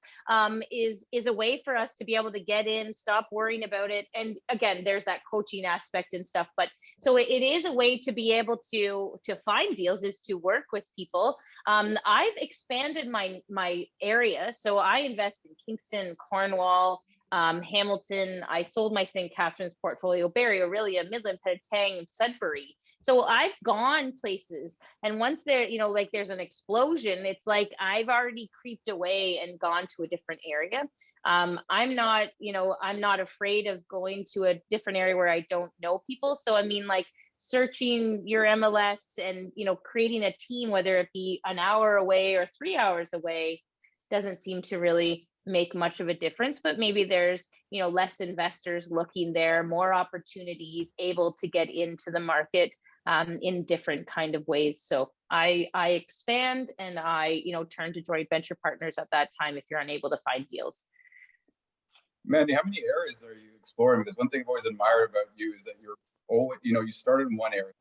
is a way for us to be able to get in, stop worrying about it. And again, there's that coaching aspect and stuff. But so it is a way to be able to find deals, is to work with people. I've expanded my area. So I invest in Kingston, Cornwall, Hamilton. I sold my St. Catharines portfolio, Barrie, Orillia, Midland, Pettitang, and Sudbury. So I've gone places, and once there's an explosion, it's like I've already creeped away and gone to a different area. I'm not afraid of going to a different area where I don't know people. So I mean, like searching your MLS and creating a team, whether it be an hour away or 3 hours away, doesn't seem to really make much of a difference. But maybe there's less investors looking there, more opportunities, able to get into the market in different kind of ways. So I expand, and I turn to joint venture partners at that time if you're unable to find deals.
Mandy, how many areas are you exploring? Because one thing I've always admired about you is that you started in one area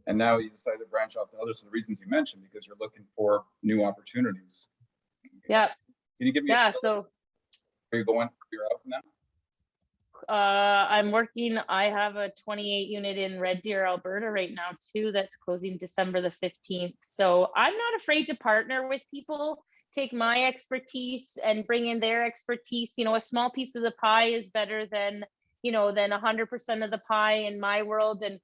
and now you decided to branch off to others for the reasons you mentioned, because you're looking for new opportunities.
Yeah.
Can you give me
so
you're out now?
I have a 28 unit in Red Deer, Alberta right now too, that's closing December the 15th. So I'm not afraid to partner with people, take my expertise and bring in their expertise. A small piece of the pie is better than 100% of the pie in my world. And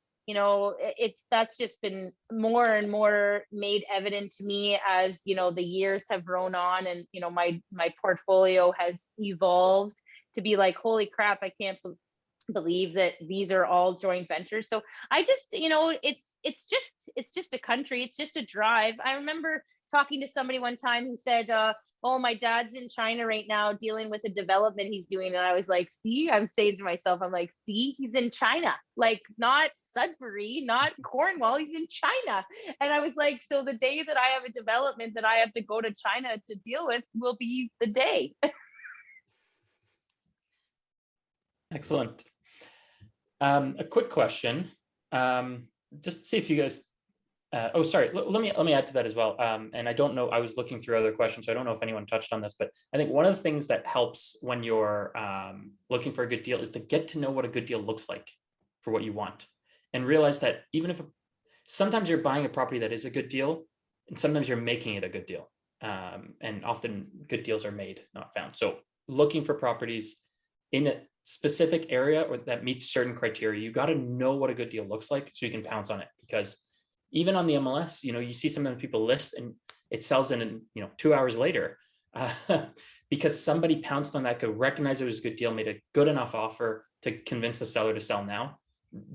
that's just been more and more made evident to me as the years have grown on, and my portfolio has evolved to be like, holy crap, I can't believe that these are all joint ventures. So I just, it's just a country, it's just a drive. I remember talking to somebody one time who said, oh, my dad's in China right now dealing with a development he's doing. And I was like, see, I'm saying to myself, I'm like, see, he's in China, like not Sudbury, not Cornwall, he's in China. And I was like, so the day that I have a development that I have to go to China to deal with will be the day.
Excellent. A quick question, just to see if you guys, let me add to that as well. And I don't know, I was looking through other questions, so I don't know if anyone touched on this, but I think one of the things that helps when you're looking for a good deal is to get to know what a good deal looks like for what you want, and realize that even if sometimes you're buying a property that is a good deal, and sometimes you're making it a good deal. And often good deals are made, not found. So looking for properties in a specific area or that meets certain criteria, you got to know what a good deal looks like so you can pounce on it. Because even on the MLS, you see some of the people list and it sells in 2 hours later, because somebody pounced on that, could recognize it was a good deal, made a good enough offer to convince the seller to sell now.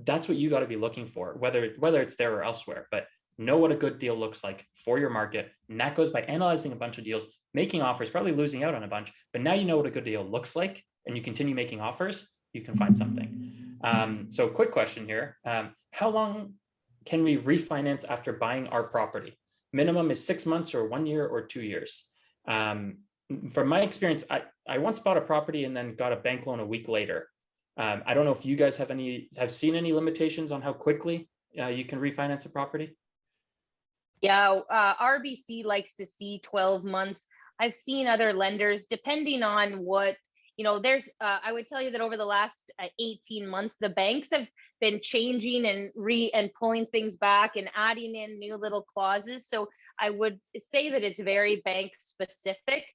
That's what you got to be looking for, whether it's there or elsewhere. But know what a good deal looks like for your market, and that goes by analyzing a bunch of deals, making offers, probably losing out on a bunch, but now you know what a good deal looks like, and you continue making offers, you can find something. So quick question here. How long can we refinance after buying our property? Minimum is 6 months or 1 year or 2 years. From my experience, I once bought a property and then got a bank loan a week later. I don't know if you guys have seen any limitations on how quickly you can refinance a property.
Yeah, RBC likes to see 12 months. I've seen other lenders, depending on what, I would tell you that over the last 18 months, the banks have been changing and pulling things back and adding in new little clauses. So I would say that it's very bank specific.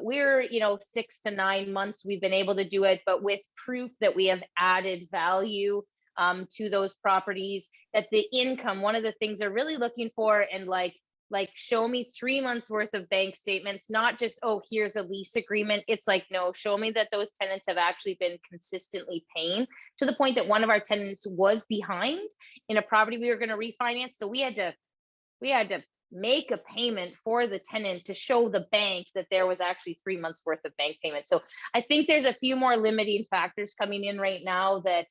We're, 6 to 9 months we've been able to do it, but with proof that we have added value to those properties, that the income, one of the things they're really looking for, and like like, show me 3 months worth of bank statements, not just, oh, here's a lease agreement. It's like, no, show me that those tenants have actually been consistently paying, to the point that one of our tenants was behind in a property we were going to refinance. So we had to make a payment for the tenant to show the bank that there was actually 3 months worth of bank payments. So I think there's a few more limiting factors coming in right now that,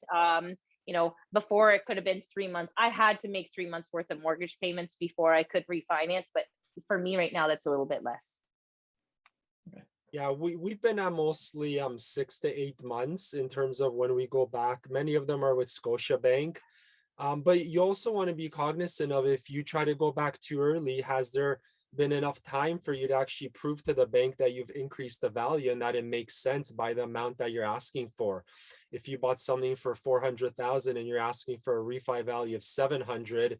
before it could have been 3 months. I had to make 3 months worth of mortgage payments before I could refinance. But for me right now, that's a little bit less.
Yeah, we've been at mostly 6 to 8 months in terms of when we go back. Many of them are with Scotiabank. But you also want to be cognizant of, if you try to go back too early, has there been enough time for you to actually prove to the bank that you've increased the value and that it makes sense by the amount that you're asking for? If you bought something for 400,000 and you're asking for a refi value of 700,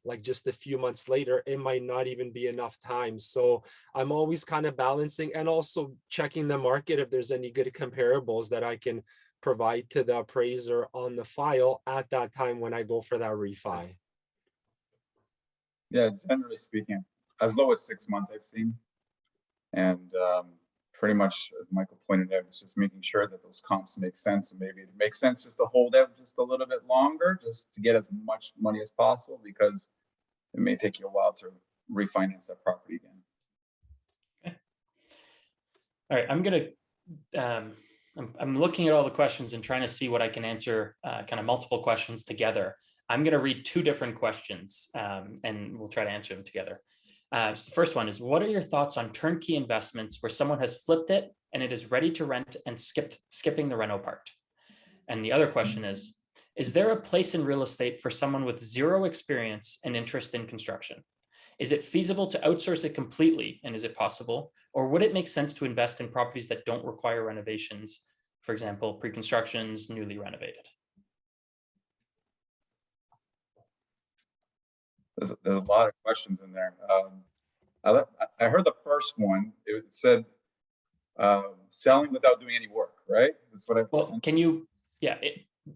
like just a few months later, it might not even be enough time. So I'm always kind of balancing and also checking the market if there's any good comparables that I can provide to the appraiser on the file at that time when I go for that refi.
Yeah, generally speaking, as low as 6 months I've seen. And pretty much, as Michael pointed out, it's just making sure that those comps make sense. And maybe it makes sense just to hold out just a little bit longer, just to get as much money as possible, because it may take you a while to refinance that property again.
Okay. All right, I'm looking at all the questions and trying to see what I can answer, kind of multiple questions together. I'm going to read two different questions, and we'll try to answer them together. So the first one is, what are your thoughts on turnkey investments where someone has flipped it and it is ready to rent and skipping the reno part? And the other question is there a place in real estate for someone with zero experience and interest in construction? Is it feasible to outsource it completely, and is it possible? Or would it make sense to invest in properties that don't require renovations, for example, pre-constructions, newly renovated?
There's a lot of questions in there. I heard the first one. It said selling without doing any work, right? That's what I.
Well,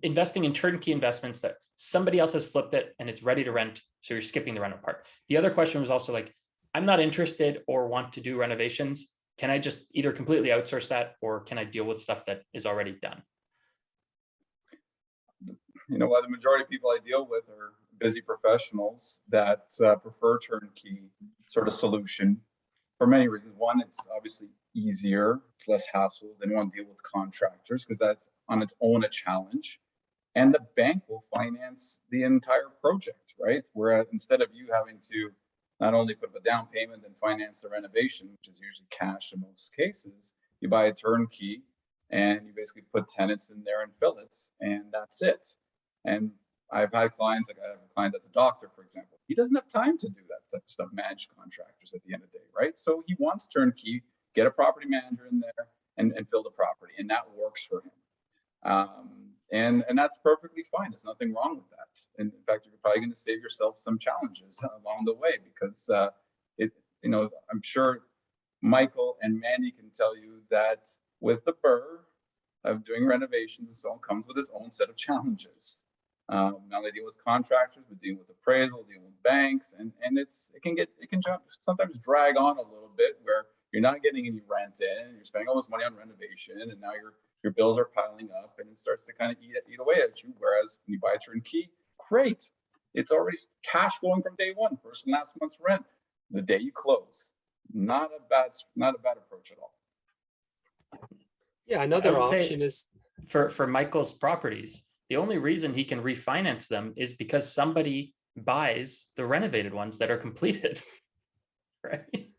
investing in turnkey investments that somebody else has flipped it and it's ready to rent, so you're skipping the reno part. The other question was also like, I'm not interested or want to do renovations. Can I just either completely outsource that, or can I deal with stuff that is already done?
Well, the majority of people I deal with are busy professionals that prefer turnkey sort of solution for many reasons. One, it's obviously easier, it's less hassle. They don't want to deal with contractors because that's on its own a challenge. And the bank will finance the entire project, right? Whereas instead of you having to not only put up a down payment and finance the renovation, which is usually cash in most cases, you buy a turnkey and you basically put tenants in there and fill it, and that's it. And I've had clients, like I have a client that's a doctor, for example. He doesn't have time to do that type of stuff, manage contractors at the end of the day, right? So he wants turnkey, get a property manager in there and fill the property, and that works for him. And that's perfectly fine. There's nothing wrong with that. And in fact, you're probably going to save yourself some challenges along the way, because I'm sure Michael and Mandy can tell you that with the burr of doing renovations and so on comes with its own set of challenges. Now they deal with contractors, we deal with appraisal, deal with banks, and it can sometimes drag on a little bit where you're not getting any rent in, you're spending all this money on renovation, and now your bills are piling up, and it starts to kind of eat away at you. Whereas when you buy a turnkey, great, it's already cash flowing from day one, first and last month's rent, the day you close. Not a bad approach at all.
Yeah, another option is
for Michael's properties, the only reason he can refinance them is because somebody buys the renovated ones that are completed, right?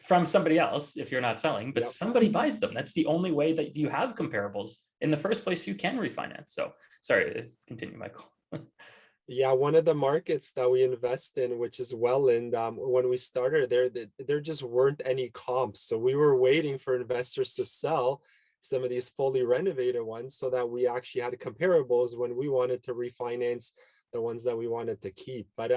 From somebody else, if you're not selling, but somebody buys them. That's the only way that you have comparables. In the first place, you can refinance. So sorry, continue, Michael.
Yeah, one of the markets that we invest in, which is Welland, when we started there just weren't any comps. So we were waiting for investors to sell some of these fully renovated ones so that we actually had comparables when we wanted to refinance the ones that we wanted to keep. But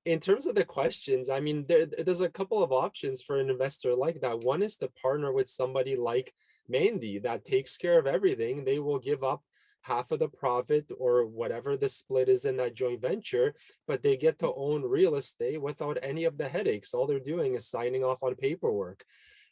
in terms of the questions, I mean, there's a couple of options for an investor like that. One is to partner with somebody like Mandy that takes care of everything. They will give up half of the profit or whatever the split is in that joint venture, but they get to own real estate without any of the headaches. All they're doing is signing off on paperwork.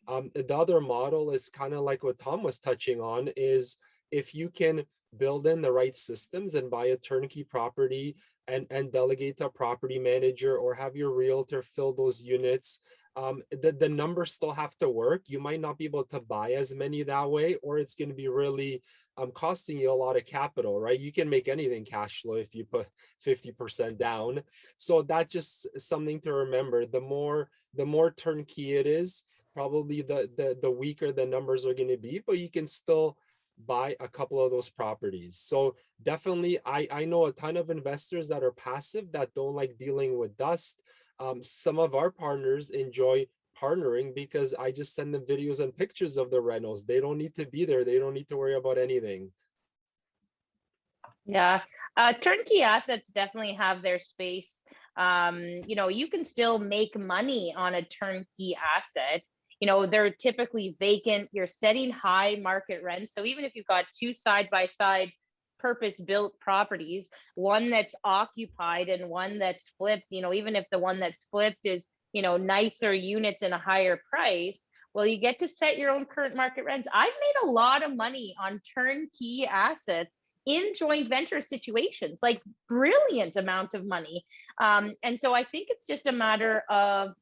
The other model is kind of like what Tom was touching on, is if you can build in the right systems and buy a turnkey property and delegate to a property manager or have your realtor fill those units, the numbers still have to work. You might not be able to buy as many that way, or it's going to be really costing you a lot of capital, right? You can make anything cash flow if you put 50% down. So that's just something to remember. The more turnkey it is, probably the weaker the numbers are going to be, but you can still buy a couple of those properties. So definitely, I know a ton of investors that are passive, that don't like dealing with dust. Some of our partners enjoy partnering because I just send them videos and pictures of the rentals. They don't need to be there. They don't need to worry about anything.
Yeah, turnkey assets definitely have their space. You can still make money on a turnkey asset. They're typically vacant. You're setting high market rents. So even if you've got two side-by-side purpose-built properties, one that's occupied and one that's flipped, even if the one that's flipped is, nicer units and a higher price, well, you get to set your own current market rents. I've made a lot of money on turnkey assets in joint venture situations, like brilliant amount of money. And so I think it's just a matter of,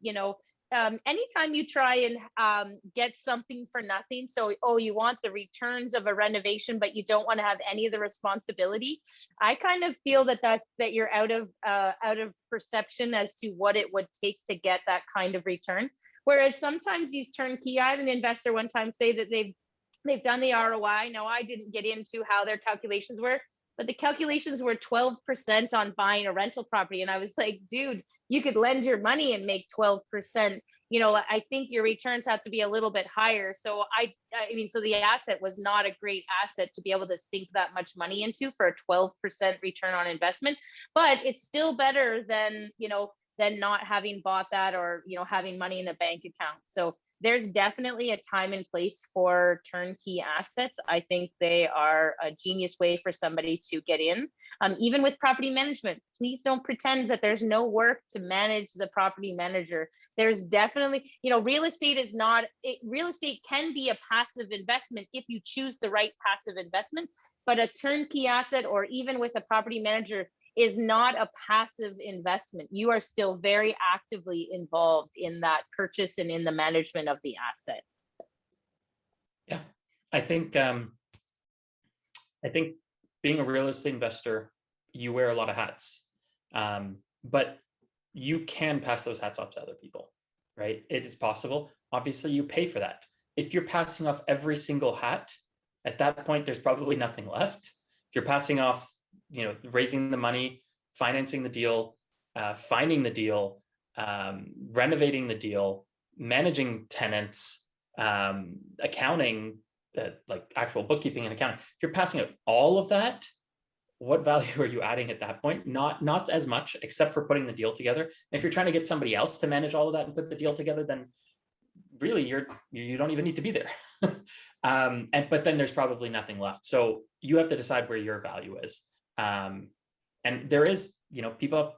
anytime you try and get something for nothing, so you want the returns of a renovation, but you don't want to have any of the responsibility. I kind of feel that you're out of perception as to what it would take to get that kind of return. Whereas sometimes these turnkey, I had an investor one time say that they've done the ROI. Now, I didn't get into how their calculations were, but the calculations were 12% on buying a rental property. And I was like, dude, you could lend your money and make 12%. I think your returns have to be a little bit higher. So so the asset was not a great asset to be able to sink that much money into for a 12% return on investment. But it's still better than not having bought that, or having money in a bank account. So there's definitely a time and place for turnkey assets. I think they are a genius way for somebody to get in. Even with property management, please don't pretend that there's no work to manage the property manager. There's definitely, real estate can be a passive investment if you choose the right passive investment, but a turnkey asset, or even with a property manager, is not a passive investment. You are still very actively involved in that purchase and in the management of the asset.
Yeah, I think being a real estate investor, you wear a lot of hats, but you can pass those hats off to other people, right? It is possible. Obviously, you pay for that. If you're passing off every single hat, at that point, there's probably nothing left. If you're passing off, raising the money, financing the deal, finding the deal, renovating the deal, managing tenants, accounting, like actual bookkeeping and accounting. If you're passing out all of that, what value are you adding at that point? Not as much, except for putting the deal together. And if you're trying to get somebody else to manage all of that and put the deal together, then really you don't even need to be there. But then there's probably nothing left. So you have to decide where your value is. And there is, people,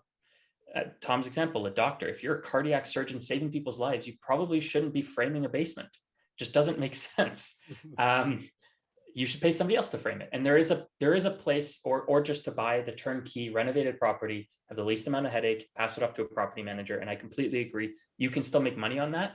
Tom's example, a doctor, if you're a cardiac surgeon saving people's lives, you probably shouldn't be framing a basement. It just doesn't make sense. You should pay somebody else to frame it. And there is a place, or just to buy the turnkey renovated property, have the least amount of headache, pass it off to a property manager. And I completely agree. You can still make money on that.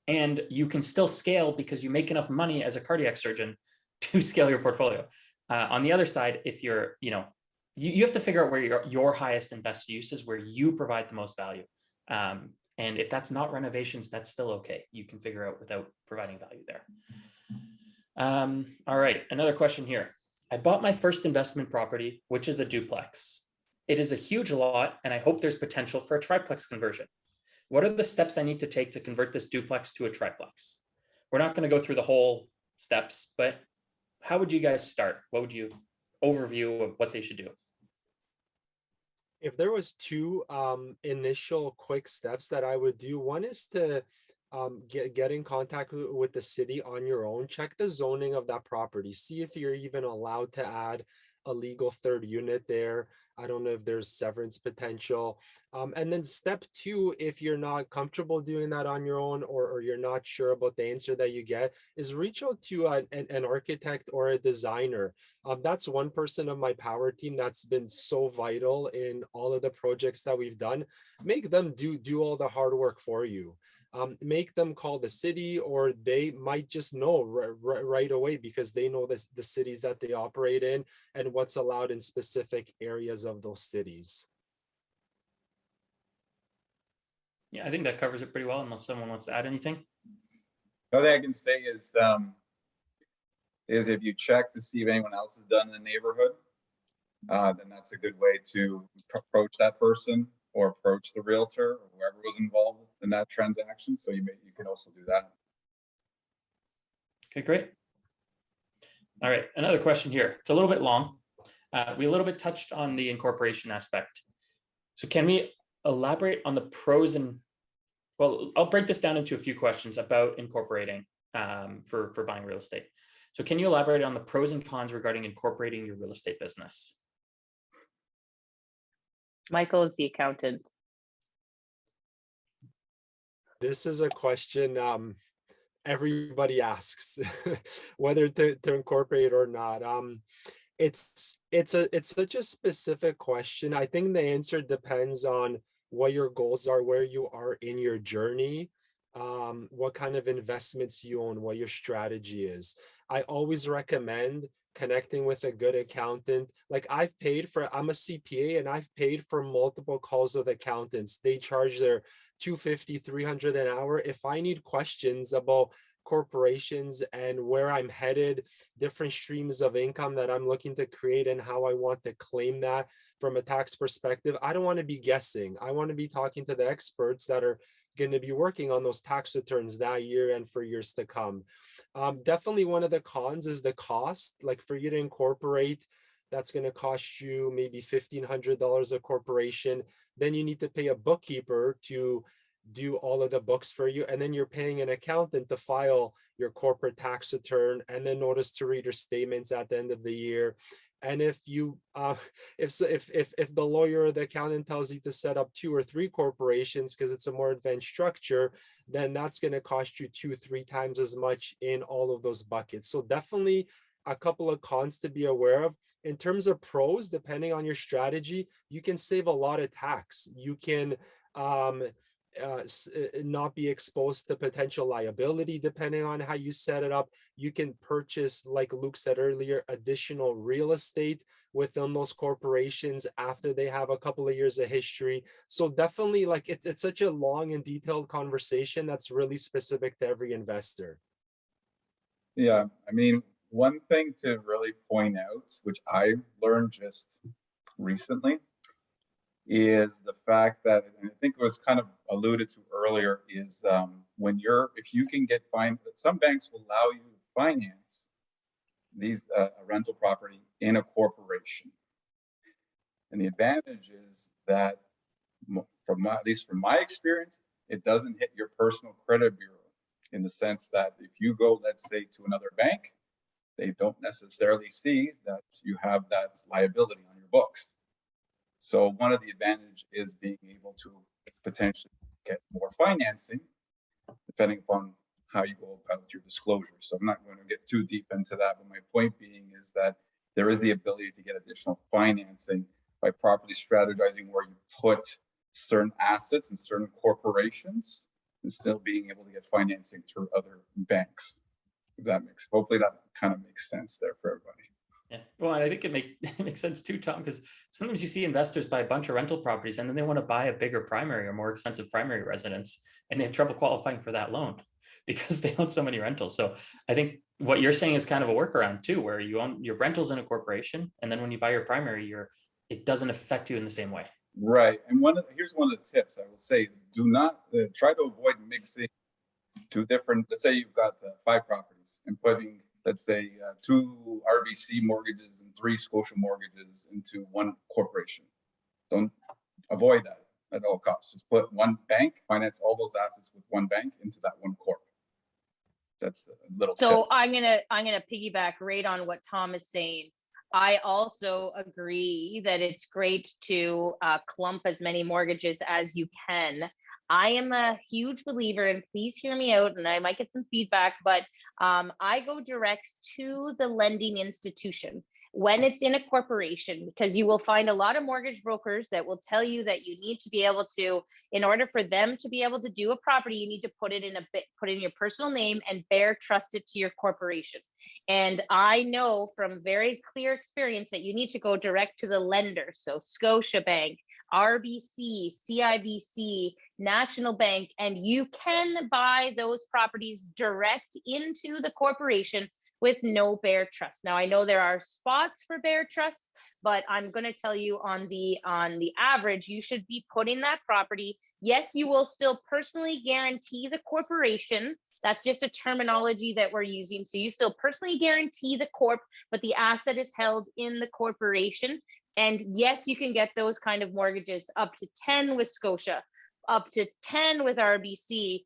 And you can still scale because you make enough money as a cardiac surgeon to scale your portfolio. On the other side, if you're, you have to figure out where your highest and best use is, where you provide the most value. And if that's not renovations, that's still okay. You can figure out without providing value there. All right, another question here. I bought my first investment property, which is a duplex. It is a huge lot, and I hope there's potential for a triplex conversion. What are the steps I need to take to convert this duplex to a triplex? We're not going to go through the whole steps, but how would you guys start? What would you overview of what they should do?
If there was two initial quick steps that I would do, one is to get in contact with the city on your own. Check the zoning of that property. See if you're even allowed to add a legal third unit there. I don't know if there's severance potential. And then step two, if you're not comfortable doing that on your own, or you're not sure about the answer that you get, is reach out to an architect or a designer. That's one person of my power team that's been so vital in all of the projects that we've done. Make them do all the hard work for you. Make them call the city, or they might just know right away because they know the cities that they operate in and what's allowed in specific areas of those cities.
Yeah, I think that covers it pretty well, unless someone wants to add anything.
The other thing I can say is if you check to see if anyone else has done in the neighborhood, then that's a good way to approach that person or approach the realtor or whoever was involved in that transaction. So you can also do that.
Okay, great. All right, another question here. It's a little bit long. We a little bit touched on the incorporation aspect. So can we elaborate on the pros and, well, I'll break this down into a few questions about incorporating for buying real estate. So can you elaborate on the pros and cons regarding incorporating your real estate business?
Michael is the accountant.
This is a question everybody asks, whether to incorporate or not. It's such a specific question. I think the answer depends on what your goals are, where you are in your journey, what kind of investments you own, what your strategy is. I always recommend connecting with a good accountant. Like I'm a CPA, and I've paid for multiple calls with accountants. They charge their $250, $300 an hour. If I need questions about corporations and where I'm headed, different streams of income that I'm looking to create and how I want to claim that from a tax perspective, I don't want to be guessing. I want to be talking to the experts that are going to be working on those tax returns that year and for years to come. Definitely one of the cons is the cost. Like for you to incorporate, that's going to cost you maybe $1,500 a corporation. Then you need to pay a bookkeeper to do all of the books for you, and then you're paying an accountant to file your corporate tax return and then notice to read your statements at the end of the year. And if you if the lawyer or the accountant tells you to set up 2 or 3 corporations because it's a more advanced structure, then that's going to cost you 2-3 times as much in all of those buckets. So definitely a couple of cons to be aware of. In terms of pros, depending on your strategy, you can save a lot of tax. You can not be exposed to potential liability depending on how you set it up. You can purchase, like Luke said earlier, additional real estate within those corporations after they have a couple of years of history. So definitely, like it's such a long and detailed conversation that's really specific to every investor.
Yeah, I mean, one thing to really point out, which I learned just recently, is the fact that, and I think it was kind of alluded to earlier, is if you can get some banks will allow you to finance these a rental property in a corporation. And the advantage is that, at least from my experience, it doesn't hit your personal credit bureau, in the sense that if you go, let's say, to another bank, they don't necessarily see that you have that liability on your books. So one of the advantages is being able to potentially get more financing, depending upon how you go about your disclosure. So I'm not going to get too deep into that, but my point being is that there is the ability to get additional financing by properly strategizing where you put certain assets and certain corporations, and still being able to get financing through other banks. If that hopefully that kind of makes sense there for everybody.
Yeah, well, and I think it makes sense too, Tom, because sometimes you see investors buy a bunch of rental properties and then they want to buy a bigger primary or more expensive primary residence, and they have trouble qualifying for that loan because they own so many rentals. So I think what you're saying is kind of a workaround too, where you own your rentals in a corporation, and then when you buy your primary, it doesn't affect you in the same way.
Right, and here's one of the tips I will say: do not try to avoid mixing 2 different. Let's say you've got 5 properties and putting, let's say, 2 RBC mortgages and 3 Scotia mortgages into one corporation. Don't avoid that. at all costs. Just put one bank, finance all those assets with one bank into that one corp. That's a little tip.
So I'm gonna piggyback right on what Tom is saying. I also agree that it's great to clump as many mortgages as you can. I am a huge believer, and please hear me out, and I might get some feedback, but I go direct to the lending institution when it's in a corporation, because you will find a lot of mortgage brokers that will tell you that you need to be able to, in order for them to be able to do a property, you need to put it in your personal name and bear trust it to your corporation. And I know from very clear experience that you need to go direct to the lender. So Scotiabank, RBC, CIBC, National Bank, and you can buy those properties direct into the corporation with no bear trust. Now, I know there are spots for bear trusts, but I'm going to tell you on the average, you should be putting that property. Yes, you will still personally guarantee the corporation. That's just a terminology that we're using. So you still personally guarantee the corp, but the asset is held in the corporation. And yes, you can get those kind of mortgages up to 10 with Scotia, up to 10 with RBC,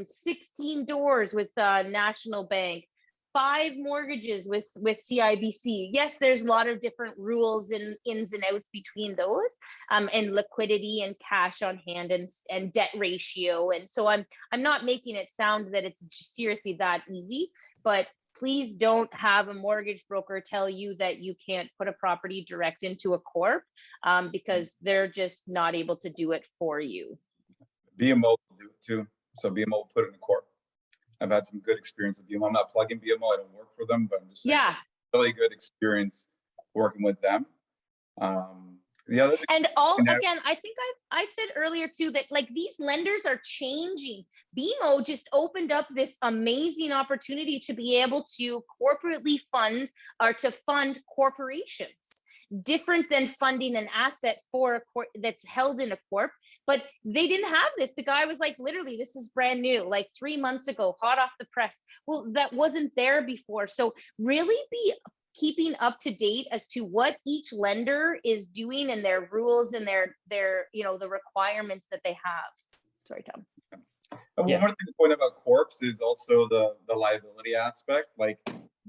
16 doors with National Bank, 5 mortgages with CIBC. Yes, there's a lot of different rules and ins and outs between those, and liquidity and cash on hand and debt ratio. And so I'm not making it sound that it's seriously that easy, but please don't have a mortgage broker tell you that you can't put a property direct into a corp, because they're just not able to do it for you.
BMO will do it too. So BMO will put it in a corp. I've had some good experience with BMO. I'm not plugging BMO. I don't work for them, but I'm just saying really good experience working with them. The other thing,
and all again, I think I said earlier too that like these lenders are changing. BMO just opened up this amazing opportunity to be able to corporately fund or to fund corporations, different than funding an asset for a corp that's held in a corp. But they didn't have this. The guy was like, literally, this is brand new, like 3 months ago, hot off the press. Well, that wasn't there before. So really be keeping up to date as to what each lender is doing and their rules and their the requirements that they have. Sorry, Tom.
One more thing to point out about corps is also the liability aspect. Like,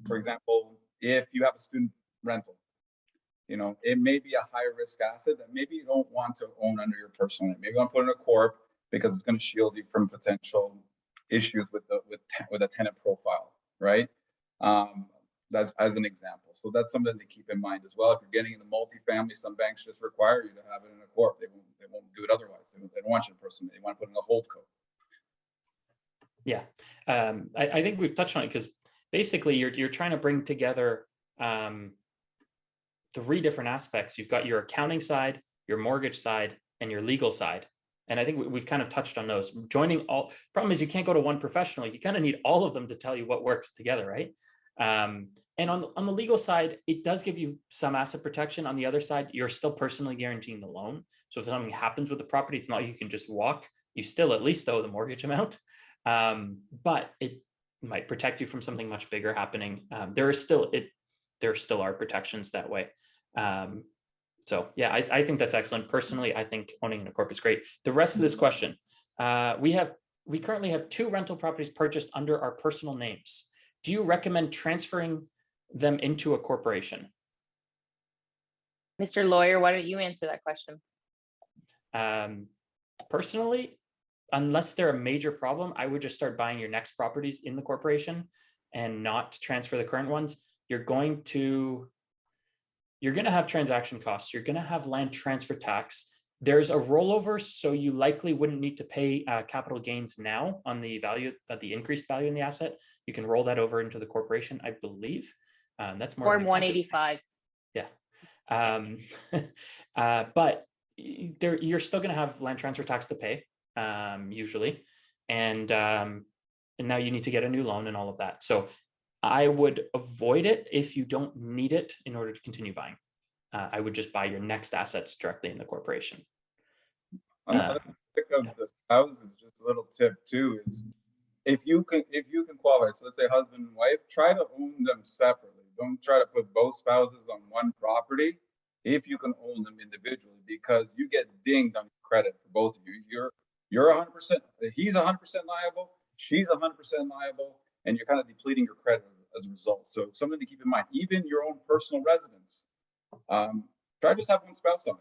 for example, if you have a student rental, it may be a high risk asset that maybe you don't want to own under your personal name. Maybe you want to put in a corp because it's going to shield you from potential issues with a tenant profile, right? That's as an example. So that's something to keep in mind as well. If you're getting into multifamily, some banks just require you to have it in a corp. They won't do it otherwise. They don't want you to personally. They want to put in a hold co.
Yeah, I think we've touched on it because basically you're trying to bring together 3 different aspects. You've got your accounting side, your mortgage side, and your legal side. And I think we've kind of touched on those. Problem is you can't go to one professional. You kind of need all of them to tell you what works together, right? And on the legal side, it does give you some asset protection. On the other side, you're still personally guaranteeing the loan. So if something happens with the property, it's not like you can just walk. You still at least owe the mortgage amount, but it might protect you from something much bigger happening. There still are protections that way. So yeah, I think that's excellent. Personally, I think owning a corp is great. The rest of this question, we currently have 2 rental properties purchased under our personal names. Do you recommend transferring them into a corporation?
Mr. Lawyer, why don't you answer that question?
Personally, unless they're a major problem, I would just start buying your next properties in the corporation and not transfer the current ones. You're going to have transaction costs. You're going to have land transfer tax. There's a rollover, so you likely wouldn't need to pay capital gains now on the increased value in the asset. You can roll that over into the corporation, I believe. That's more
Form 185.
Yeah, but you're still going to have land transfer tax to pay usually, and now you need to get a new loan and all of that. So I would avoid it if you don't need it in order to continue buying. I would just buy your next assets directly in the corporation.
Another pick of the spouses, just a little tip too, is if you can qualify, so let's say husband and wife, try to own them separately. Don't try to put both spouses on one property if you can own them individually, because you get dinged on credit for both of you. You're 100%, he's 100% liable, she's 100% liable, and you're kind of depleting your credit as a result. So something to keep in mind, even your own personal residence, try to just have one spouse on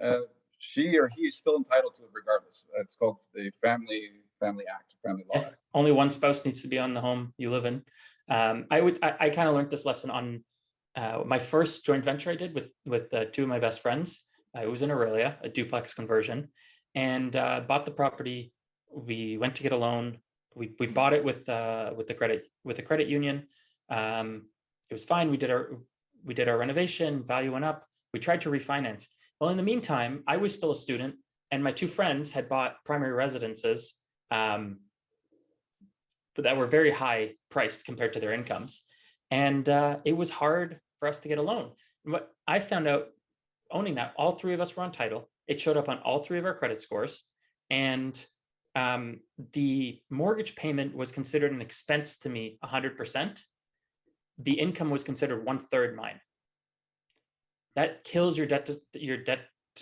it. She or he is still entitled to it regardless. It's called the Family Act, Family Law Act.
Only one spouse needs to be on the home you live in. I kind of learned this lesson on my first joint venture I did with two of my best friends. It was in Aurelia, a duplex conversion, and bought the property. We went to get a loan. We bought it with the credit union. It was fine. We did our renovation. Value went up. We tried to refinance. Well, in the meantime, I was still a student, and my two friends had bought primary residences that were very high priced compared to their incomes, and it was hard for us to get a loan. And what I found out, owning that, all three of us were on title. It showed up on all three of our credit scores, and the mortgage payment was considered an expense to me 100%. The income was considered 1/3 mine. That kills your debt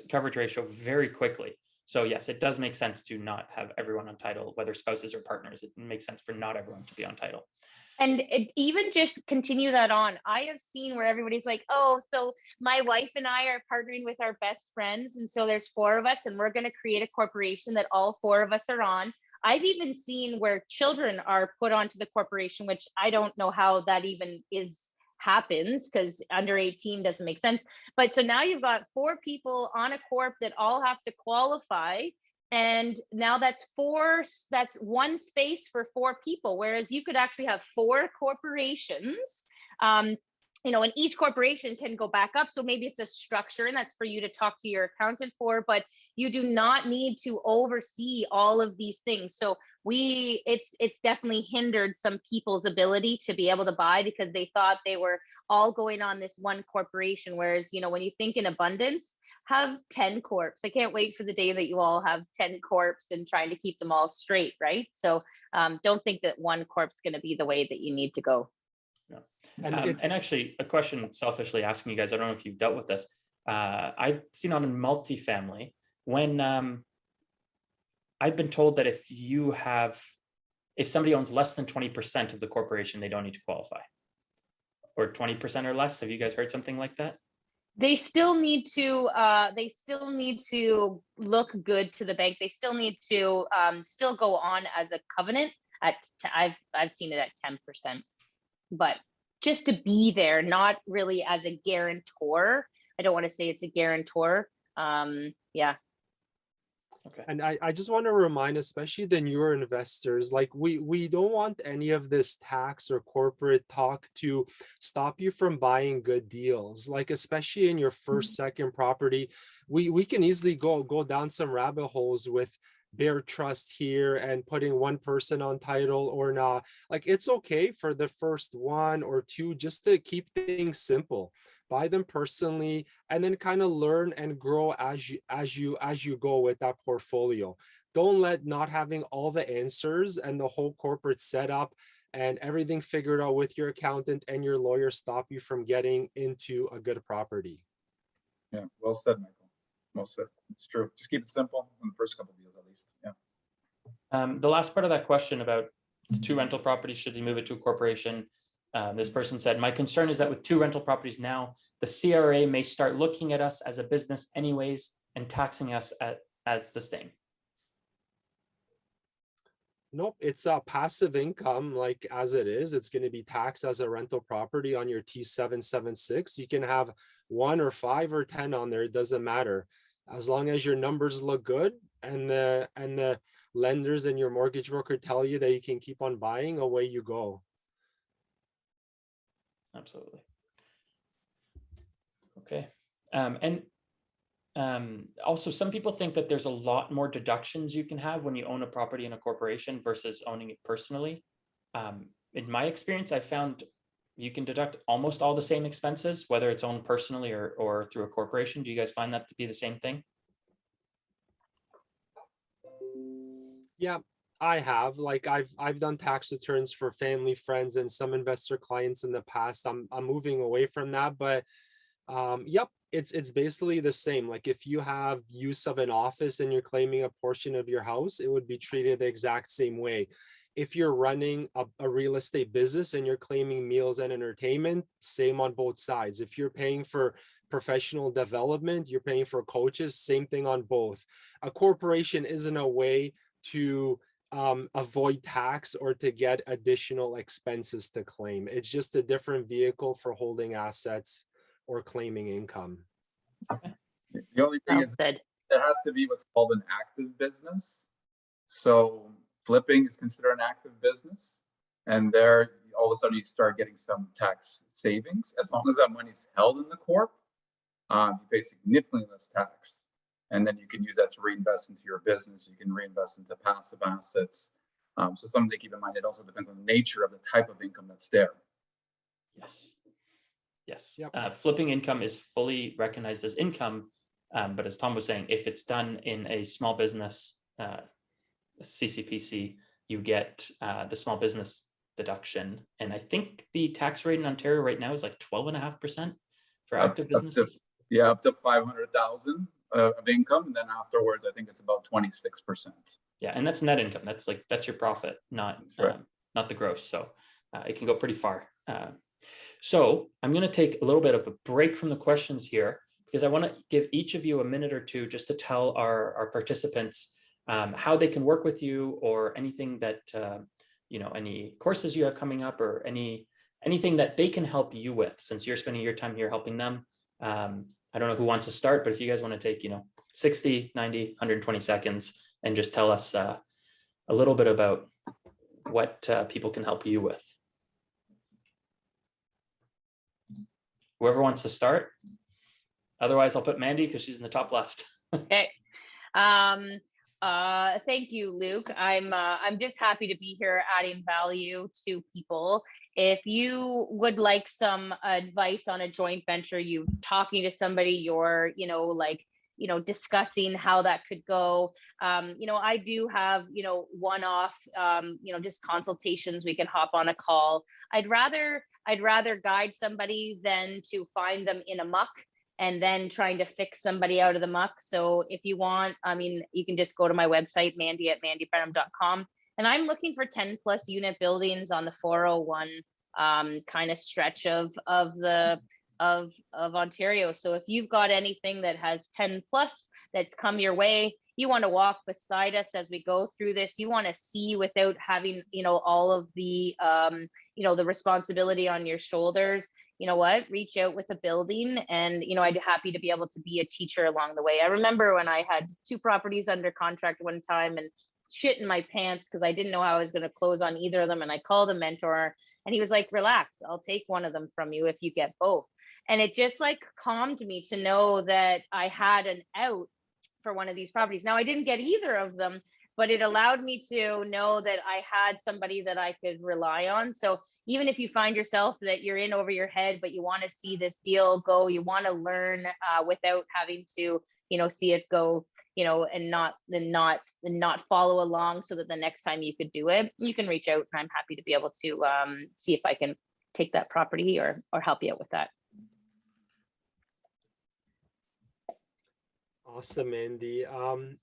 coverage ratio very quickly. So yes, it does make sense to not have everyone on title, whether spouses or partners. It makes sense for not everyone to be on title.
And even just continue that on. I have seen where everybody's like, oh, so my wife and I are partnering with our best friends. And so there's 4 of us and we're going to create a corporation that all 4 of us are on. I've even seen where children are put onto the corporation, which I don't know how that even happens, because under 18 doesn't make sense. But so now you've got 4 people on a corp that all have to qualify. And now that's 1 space for 4 people, whereas you could actually have 4 corporations, and each corporation can go back up. So maybe it's a structure, and that's for you to talk to your accountant for, but you do not need to oversee all of these things. So it's definitely hindered some people's ability to be able to buy, because they thought they were all going on this one corporation. Whereas, when you think in abundance, have 10 corps. I can't wait for the day that you all have 10 corps and trying to keep them all straight, right? So don't think that one corp's going to be the way that you need to go.
And actually, a question selfishly asking you guys, I don't know if you've dealt with this. I've seen on a multifamily when I've been told that if somebody owns less than 20% of the corporation, they don't need to qualify, or 20% or less. Have you guys heard something like that?
They still need to look good to the bank. They still need to still go on as a covenant I've seen it at 10%, but just to be there, not really as a guarantor. I don't want to say it's a guarantor. Yeah.
Okay. And I just want to remind, especially the newer investors, like we don't want any of this tax or corporate talk to stop you from buying good deals. Like, especially in your first, second property, we can easily go down some rabbit holes with bare trust here and putting one person on title or not. Like, it's okay for the first 1 or 2 just to keep things simple. Buy them personally, and then kind of learn and grow as you go with that portfolio. Don't let not having all the answers and the whole corporate setup and everything figured out with your accountant and your lawyer stop you from getting into a good property.
Yeah, well said, Michael. Most of it. It's true. Just keep it simple in the first couple of deals, at least. Yeah.
The last part of that question about 2 rental properties, should you move it to a corporation? This person said, my concern is that with 2 rental properties now, the CRA may start looking at us as a business anyways and taxing us as the same.
Nope, it's a passive income. Like, as it is, it's going to be taxed as a rental property on your T776. You can have 1 or 5 or 10 on there. It doesn't matter. As long as your numbers look good and the lenders and your mortgage broker tell you that you can keep on buying, away you go.
Absolutely. Okay. Also, some people think that there's a lot more deductions you can have when you own a property in a corporation versus owning it personally. In my experience, I found you can deduct almost all the same expenses, whether it's owned personally or through a corporation. Do you guys find that to be the same thing?
Yeah, I have. Like, I've done tax returns for family, friends, and some investor clients in the past. I'm moving away from that, but Yep, it's basically the same. Like if you have use of an office and you're claiming a portion of your house, it would be treated the exact same way. If you're running a real estate business and you're claiming meals and entertainment, same on both sides. If you're paying for professional development, you're paying for coaches, same thing on both. A corporation isn't a way to avoid tax or to get additional expenses to claim. It's just a different vehicle for holding assets or claiming income.
The only thing
Well
is
said.
there has to be what's called an active business. So flipping is considered an active business. And there, all of a sudden you start getting some tax savings. As long as that money is held in the corp, you pay significantly less tax. And then you can use that to reinvest into your business. You can reinvest into passive assets. So something to keep in mind. It also depends on the nature of the type of income that's there.
Yes. Yes.
Yep.
Flipping income is fully recognized as income. But as Tom was saying, if it's done in a small business CCPC, you get the small business deduction. And I think the tax rate in Ontario right now is like 12.5% for active businesses.
Up to 500,000 of income. And then afterwards, I think it's about 26%.
Yeah. And that's net income. That's your profit, not the gross. So it can go pretty far. So I'm going to take a little bit of a break from the questions here, because I want to give each of you a minute or two just to tell our participants how they can work with you, or anything that, any courses you have coming up, or anything that they can help you with, since you're spending your time here helping them. I don't know who wants to start, but if you guys want to take, 60, 90, 120 seconds and just tell us a little bit about what people can help you with. Whoever wants to start. Otherwise, I'll put Mandy because she's in the top left.
Okay. Thank you, Luke. I'm just happy to be here adding value to people. If you would like some advice on a joint venture, you talking to somebody, you're, discussing how that could go. I do have, one-off, just consultations. We can hop on a call. I'd rather guide somebody than to find them in a muck and then trying to fix somebody out of the muck. So if you want, you can just go to my website, mandy@mandybrenham.com. And I'm looking for 10+ unit buildings on the 401 kind of stretch of Ontario. So if you've got anything that has 10+ that's come your way, you want to walk beside us as we go through this, you want to see without having, all of the, the responsibility on your shoulders, reach out with a building, and, I'd be happy to be able to be a teacher along the way. I remember when I had 2 properties under contract one time and shit in my pants because I didn't know how I was going to close on either of them. And I called a mentor and he was like, relax, I'll take one of them from you if you get both. And it just calmed me to know that I had an out for one of these properties. Now I didn't get either of them, but it allowed me to know that I had somebody that I could rely on. So even if you find yourself that you're in over your head, but you want to see this deal go, you want to learn without having to, see it go, and not follow along, so that the next time you could do it, you can reach out, and I'm happy to be able to see if I can take that property or help you out with that.
Awesome, Andy.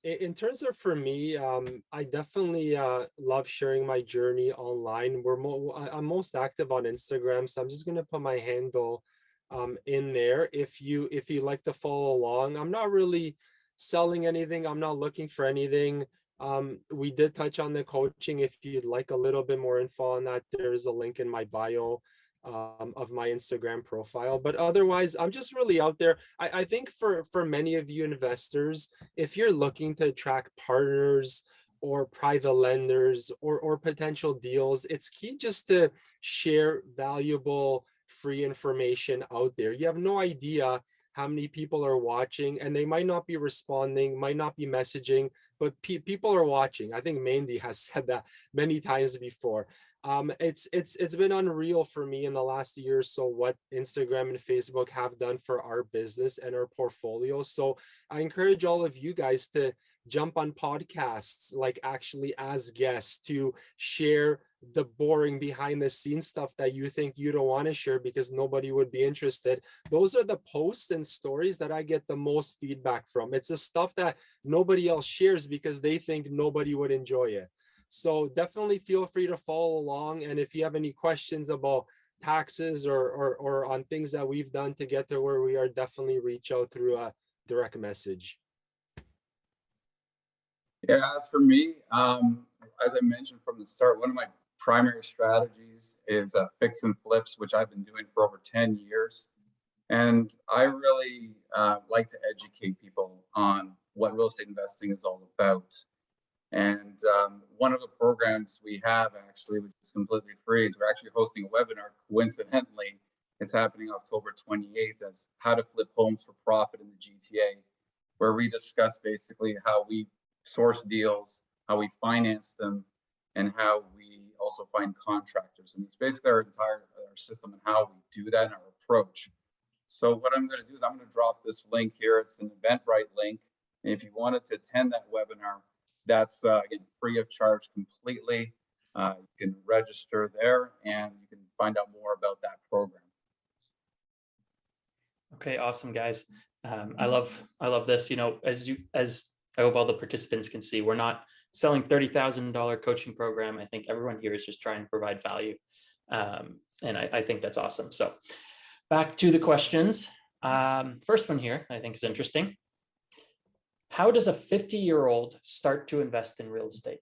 In terms of for me, I definitely love sharing my journey online. I'm most active on Instagram, so I'm just gonna put my handle in there. If you like to follow along, I'm not really selling anything. I'm not looking for anything. We did touch on the coaching. If you'd like a little bit more info on that, there's a link in my bio of my Instagram profile. But otherwise, I'm just really out there. I think for many of you investors, if you're looking to attract partners or private lenders or potential deals, it's key just to share valuable free information out there. You have no idea how many people are watching, and they might not be responding, might not be messaging, but people are watching. I think Mandy has said that many times before. It's been unreal for me in the last year or so what Instagram and Facebook have done for our business and our portfolio. So I encourage all of you guys to jump on podcasts, like actually as guests, to share the boring behind the scenes stuff that you think you don't want to share because nobody would be interested. Those are the posts and stories that I get the most feedback from. It's the stuff that nobody else shares because they think nobody would enjoy it. So definitely feel free to follow along. And if you have any questions about taxes or on things that we've done to get to where we are, definitely reach out through a direct message.
Yeah, as for me, as I mentioned from the start, one of my primary strategies is fix and flips, which I've been doing for over 10 years. And I really like to educate people on what real estate investing is all about. And one of the programs we have actually, which is completely free, is we're actually hosting a webinar. Coincidentally, it's happening October 28th, as how to flip homes for profit in the GTA, where we discuss basically how we source deals, how we finance them, and how we also find contractors. And it's basically our entire system and how we do that and our approach. So what I'm going to do is I'm going to drop this link here. It's an Eventbrite link. And if you wanted to attend that webinar, that's again free of charge completely. You can register there and you can find out more about that program.
Okay, awesome, guys. I love this. You know, as I hope all the participants can see, we're not selling $30,000 coaching program. I think everyone here is just trying to provide value, and I think that's awesome. So, back to the questions. First one here, I think is interesting. How does a 50-year-old start to invest in real estate?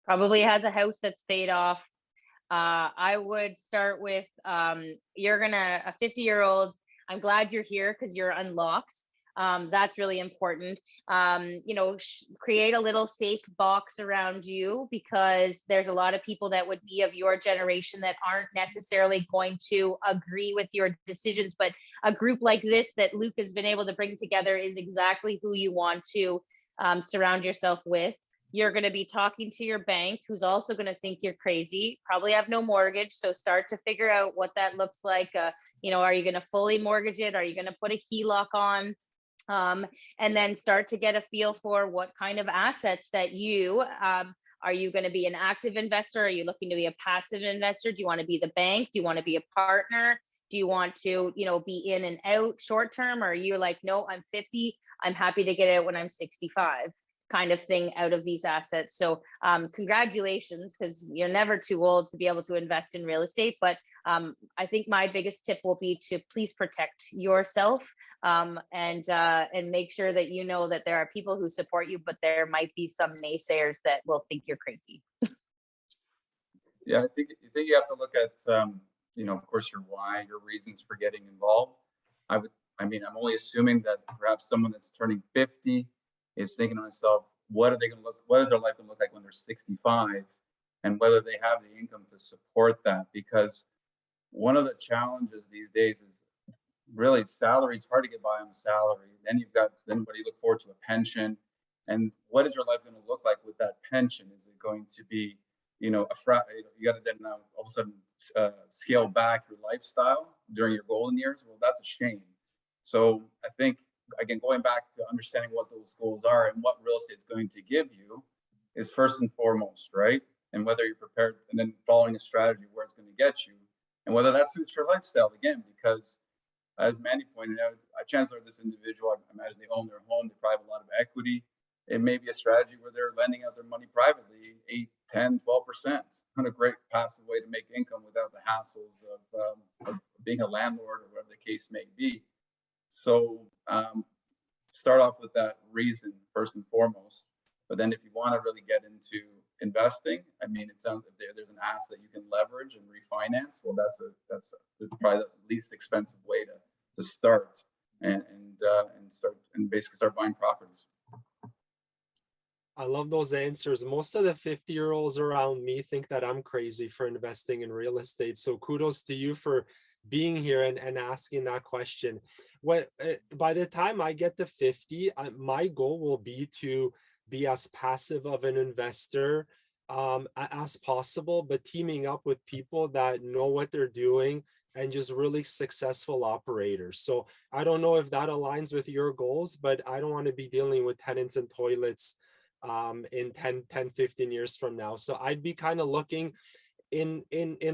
Probably has a house that's paid off. I would start with a 50-year-old. I'm glad you're here because you're unlocked. That's really important. Create a little safe box around you, because there's a lot of people that would be of your generation that aren't necessarily going to agree with your decisions. But a group like this that Luke has been able to bring together is exactly who you want to surround yourself with. You're going to be talking to your bank, who's also going to think you're crazy, probably have no mortgage. So start to figure out what that looks like. Are you going to fully mortgage it? Are you going to put a HELOC on? And then start to get a feel for what kind of assets that are you going to be an active investor? Are you looking to be a passive investor? Do you want to be the bank? Do you want to be a partner? Do you want to, be in and out short term? Or are you like, no, I'm 50. I'm happy to get out when I'm 65 kind of thing out of these assets. So congratulations, because you're never too old to be able to invest in real estate. But I think my biggest tip will be to please protect yourself and make sure that you know that there are people who support you, but there might be some naysayers that will think you're crazy.
Yeah, I think you have to look at, of course, your why, your reasons for getting involved. I'm only assuming that perhaps someone that's turning 50 is thinking to myself, what is their life going to look like when they're 65, and whether they have the income to support that. Because one of the challenges these days is really salary. It's hard to get by on a salary. Then what do you look forward to? A pension. And what is your life going to look like with that pension? Is it going to be, you got to then all of a sudden scale back your lifestyle during your golden years? Well, that's a shame. So I think, again, going back to understanding what those goals are and what real estate is going to give you is first and foremost, right? And whether you're prepared, and then following a strategy where it's going to get you, and whether that suits your lifestyle, again, because as Mandy pointed out, chances are this individual, I imagine they own their home, they probably have a lot of equity. It may be a strategy where they're lending out their money privately, 8, 10, 12%. Kind of great passive way to make income without the hassles of being a landlord or whatever the case may be. So start off with that reason first and foremost. But then if you want to really get into investing, it sounds like there's an asset you can leverage and refinance. Well, that's probably the least expensive way to start and basically start buying properties.
I love those answers. Most of the 50-year-olds around me think that I'm crazy for investing in real estate. So kudos to you for being here and asking that question. By the time I get to 50, my goal will be to be as passive of an investor as possible, but teaming up with people that know what they're doing and just really successful operators. So I don't know if that aligns with your goals, but I don't want to be dealing with tenants and toilets in 10, 15 years from now. So I'd be kind of looking in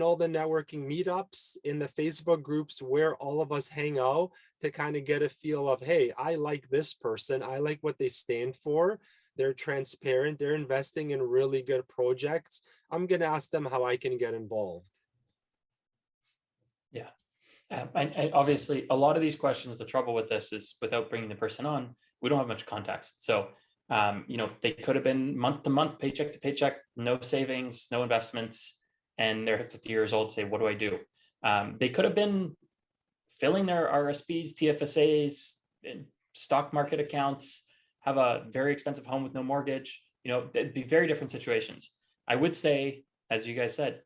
all the networking meetups, in the Facebook groups where all of us hang out, to kind of get a feel of, hey, I like this person, I like what they stand for, they're transparent, they're investing in really good projects. I'm going to ask them how I can get involved.
Yeah. And obviously, a lot of these questions, the trouble with this is, without bringing the person on, we don't have much context. So, they could have been month to month, paycheck to paycheck, no savings, no investments, and they're 50 years old, say, what do I do? They could have been filling their RSPs, TFSAs, stock market accounts, have a very expensive home with no mortgage. It'd be very different situations. I would say, as you guys said,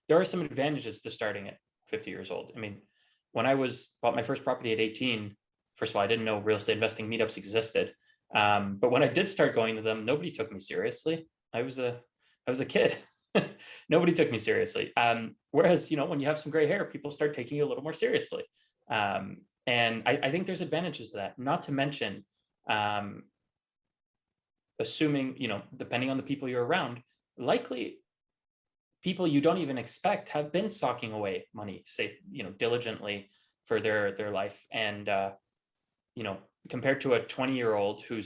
there are some advantages to starting at 50 years old. I mean, when I bought my first property at 18, first of all, I didn't know real estate investing meetups existed. But when I did start going to them, nobody took me seriously. I was a kid. Nobody took me seriously. Whereas, when you have some gray hair, people start taking you a little more seriously. And I think there's advantages to that, not to mention, assuming, depending on the people you're around, likely people you don't even expect have been socking away money, say, diligently for their life. And, compared to a 20-year-old who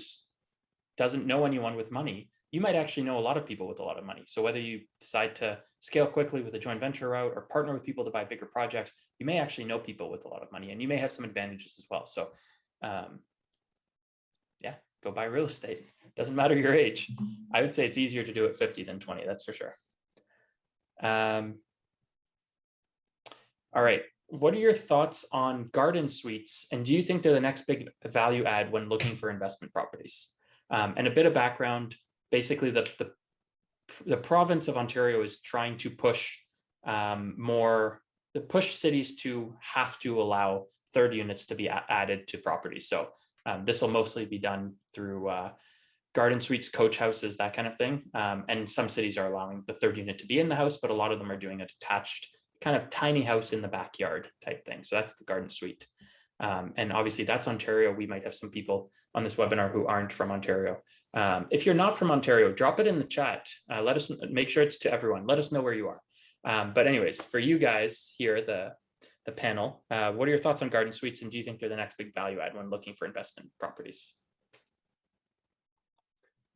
doesn't know anyone with money, you might actually know a lot of people with a lot of money. So whether you decide to scale quickly with a joint venture route or partner with people to buy bigger projects, you may actually know people with a lot of money, and you may have some advantages as well. So yeah, go buy real estate. Doesn't matter your age. I would say it's easier to do at 50 than 20, that's for sure. All right. What are your thoughts on garden suites? And do you think they're the next big value add when looking for investment properties? And a bit of background, basically the province of Ontario is trying to push push cities to have to allow third units to be added to properties. So this will mostly be done through garden suites, coach houses, that kind of thing. And some cities are allowing the third unit to be in the house, but a lot of them are doing a detached kind of tiny house in the backyard type thing. So that's the garden suite. And obviously that's Ontario. We might have some people on this webinar who aren't from Ontario. If you're not from Ontario, drop it in the chat. Let us make sure it's to everyone. Let us know where you are. But anyways, for you guys here, the panel, what are your thoughts on garden suites, and do you think they're the next big value add when looking for investment properties?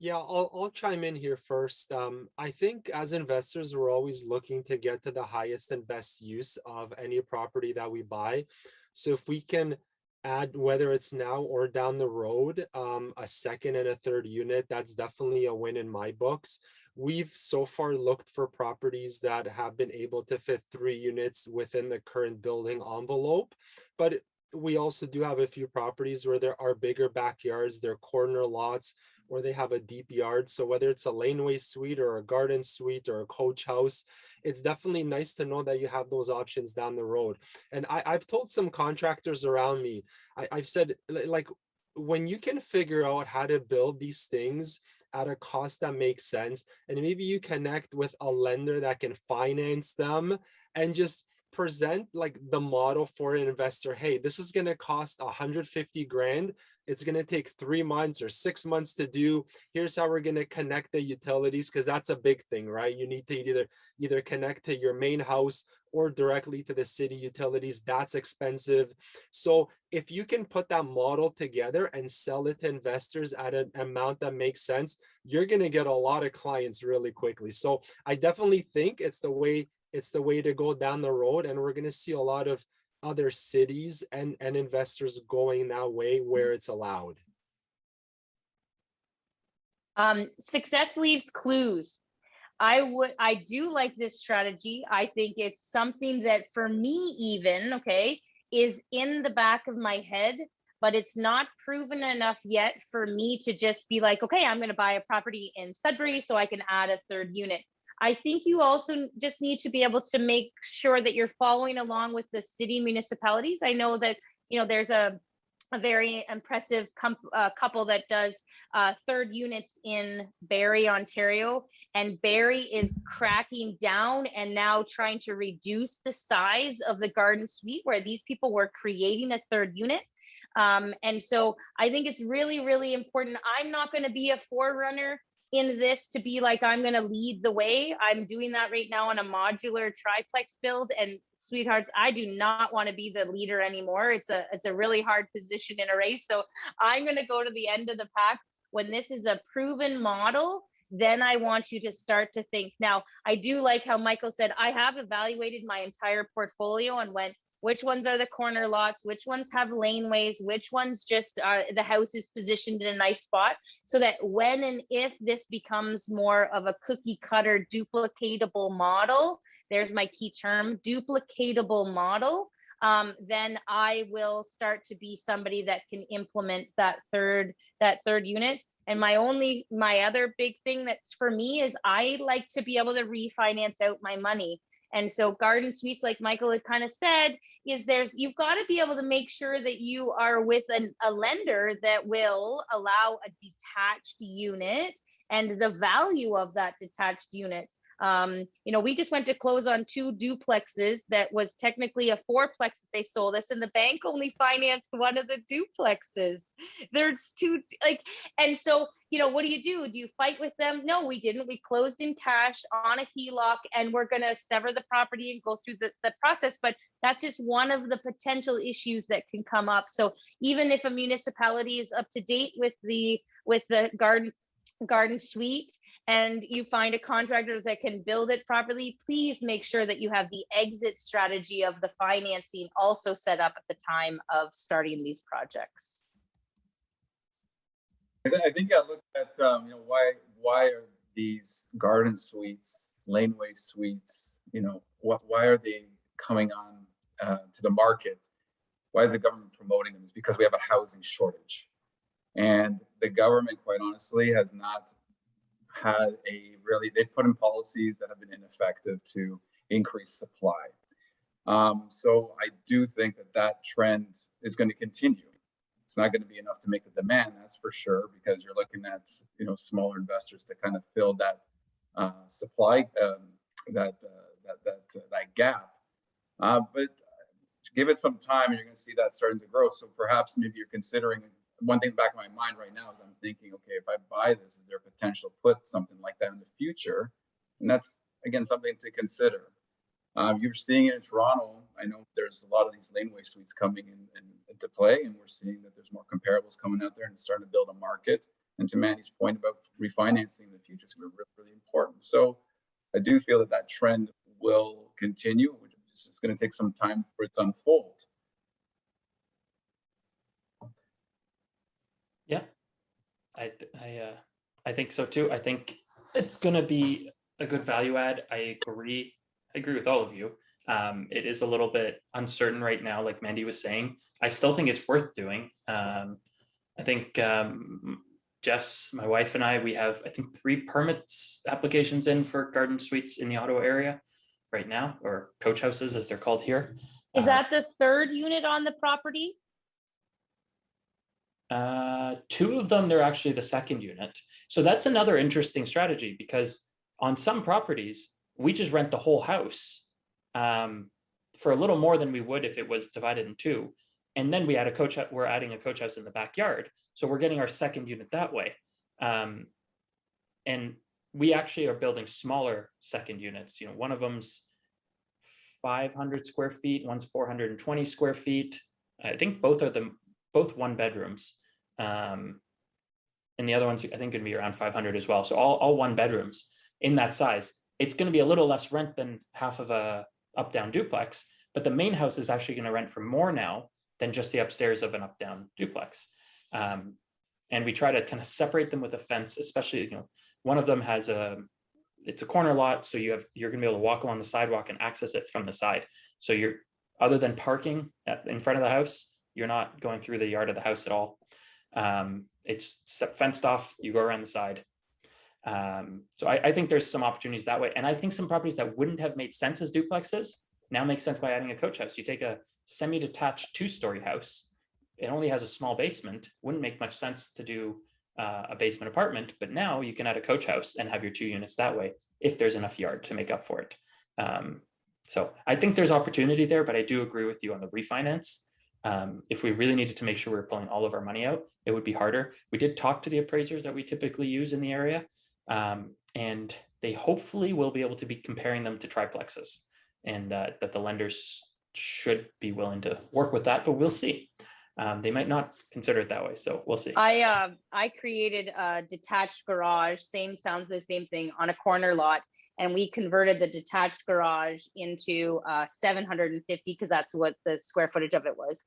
Yeah, I'll chime in here first. I think as investors, we're always looking to get to the highest and best use of any property that we buy. So if we can add, whether it's now or down the road, a second and a third unit, that's definitely a win in my books. We've so far looked for properties that have been able to fit 3 units within the current building envelope, but we also do have a few properties where there are bigger backyards, they're corner lots, or they have a deep yard. So whether it's a laneway suite or a garden suite or a coach house, it's definitely nice to know that you have those options down the road. And I've told some contractors around me, I've said, like, when you can figure out how to build these things at a cost that makes sense, and maybe you connect with a lender that can finance them, and just present like the model for an investor, hey, this is going to cost 150 grand, it's going to take 3 months or 6 months to do, here's how we're going to connect the utilities, because that's a big thing, right? You need to either connect to your main house or directly to the city utilities. That's expensive. So if you can put that model together and sell it to investors at an amount that makes sense, you're going to get a lot of clients really quickly. So I definitely think it's the way to go down the road, and we're going to see a lot of other cities and investors going that way where it's allowed.
Success leaves clues. I do like this strategy. I think it's something that for me even, okay, is in the back of my head, but it's not proven enough yet for me to just be like, okay, I'm going to buy a property in Sudbury so I can add a third unit. I think you also just need to be able to make sure that you're following along with the city municipalities. I know that, there's a a very impressive couple that does third units in Barrie, Ontario. And Barrie is cracking down and now trying to reduce the size of the garden suite where these people were creating a third unit. And so I think it's really, really important. I'm not going to be a forerunner in this to be like, I'm going to lead the way. I'm doing that right now on a modular triplex build, and sweethearts, I do not want to be the leader anymore. It's a really hard position in a race. So I'm going to go to the end of the pack. When this is a proven model, then I want you to start to think. Now, I do like how Michael said, I have evaluated my entire portfolio and went, which ones are the corner lots, which ones have laneways, which ones just the house is positioned in a nice spot, so that when and if this becomes more of a cookie cutter duplicatable model, there's my key term, duplicatable model, then I will start to be somebody that can implement that third unit. And my other big thing that's for me is I like to be able to refinance out my money. And so garden suites, like Michael had kind of said, is you've got to be able to make sure that you are with a lender that will allow a detached unit and the value of that detached unit. We just went to close on 2 duplexes that was technically a 4plex that they sold us, and the bank only financed one of the duplexes. There's 2, and so, what do? Do you fight with them? No, we didn't. We closed in cash on a HELOC, and we're going to sever the property and go through the process. But that's just one of the potential issues that can come up. So even if a municipality is up to date with the garden suite and you find a contractor that can build it properly, please make sure that you have the exit strategy of the financing also set up at the time of starting these projects.
I think I looked at why are these garden suites, laneway suites, why are they coming on to the market? Why is the government promoting them? It's because we have a housing shortage. And the government, quite honestly, has not had they've put in policies that have been ineffective to increase supply. So I do think that trend is going to continue. It's not going to be enough to make the demand, that's for sure, because you're looking at, smaller investors to kind of fill that supply, that gap. But give it some time and you're going to see that starting to grow. So perhaps maybe you're considering, one thing in the back of my mind right now is I'm thinking, okay, if I buy this, is there potential to put something like that in the future? And that's, again, something to consider. You're seeing it in Toronto. I know there's a lot of these laneway suites coming into play, and we're seeing that there's more comparables coming out there and starting to build a market. And to Manny's point about refinancing in the future is going to be really, really important. So I do feel that trend will continue, which is going to take some time for it to unfold.
Yeah, I think so too. I think it's going to be a good value add. I agree with all of you. It is a little bit uncertain right now, like Mandy was saying. I still think it's worth doing. I think Jess, my wife, and we have, I think, 3 permits applications in for garden suites in the Ottawa area right now, or coach houses as they're called here.
Is that the third unit on the property?
2 of them, they're actually the second unit. So that's another interesting strategy, because on some properties, we just rent the whole house for a little more than we would if it was divided in 2. And then we're adding a coach house in the backyard. So we're getting our second unit that way. And we actually are building smaller second units. One of them's 500 square feet, one's 420 square feet. I think both 1 bedrooms. And the other one's, I think, going to be around 500 as well. So all 1 bedrooms in that size. It's going to be a little less rent than half of a up-down duplex, but the main house is actually going to rent for more now than just the upstairs of an up-down duplex. And we try to kind of separate them with a fence, especially, one of them it's a corner lot. So you're going to be able to walk along the sidewalk and access it from the side. So other than parking in front of the house, you're not going through the yard of the house at all. It's fenced off, you go around the side. So I think there's some opportunities that way. And I think some properties that wouldn't have made sense as duplexes now make sense by adding a coach house. You take a semi-detached 2-story house it only has a small basement. Wouldn't make much sense to do a basement apartment, but now you can add a coach house and have your 2 units that way if there's enough yard to make up for it. So I think there's opportunity there, but I do agree with you on the refinance. If we really needed to make sure we were pulling all of our money out, it would be harder. We did talk to the appraisers that we typically use in the area, and they hopefully will be able to be comparing them to triplexes, and that the lenders should be willing to work with that, but we'll see. They might not consider it that way, so we'll see.
I created a detached garage, sounds the same thing, on a corner lot, and we converted the detached garage into 750 because that's what the square footage of it was.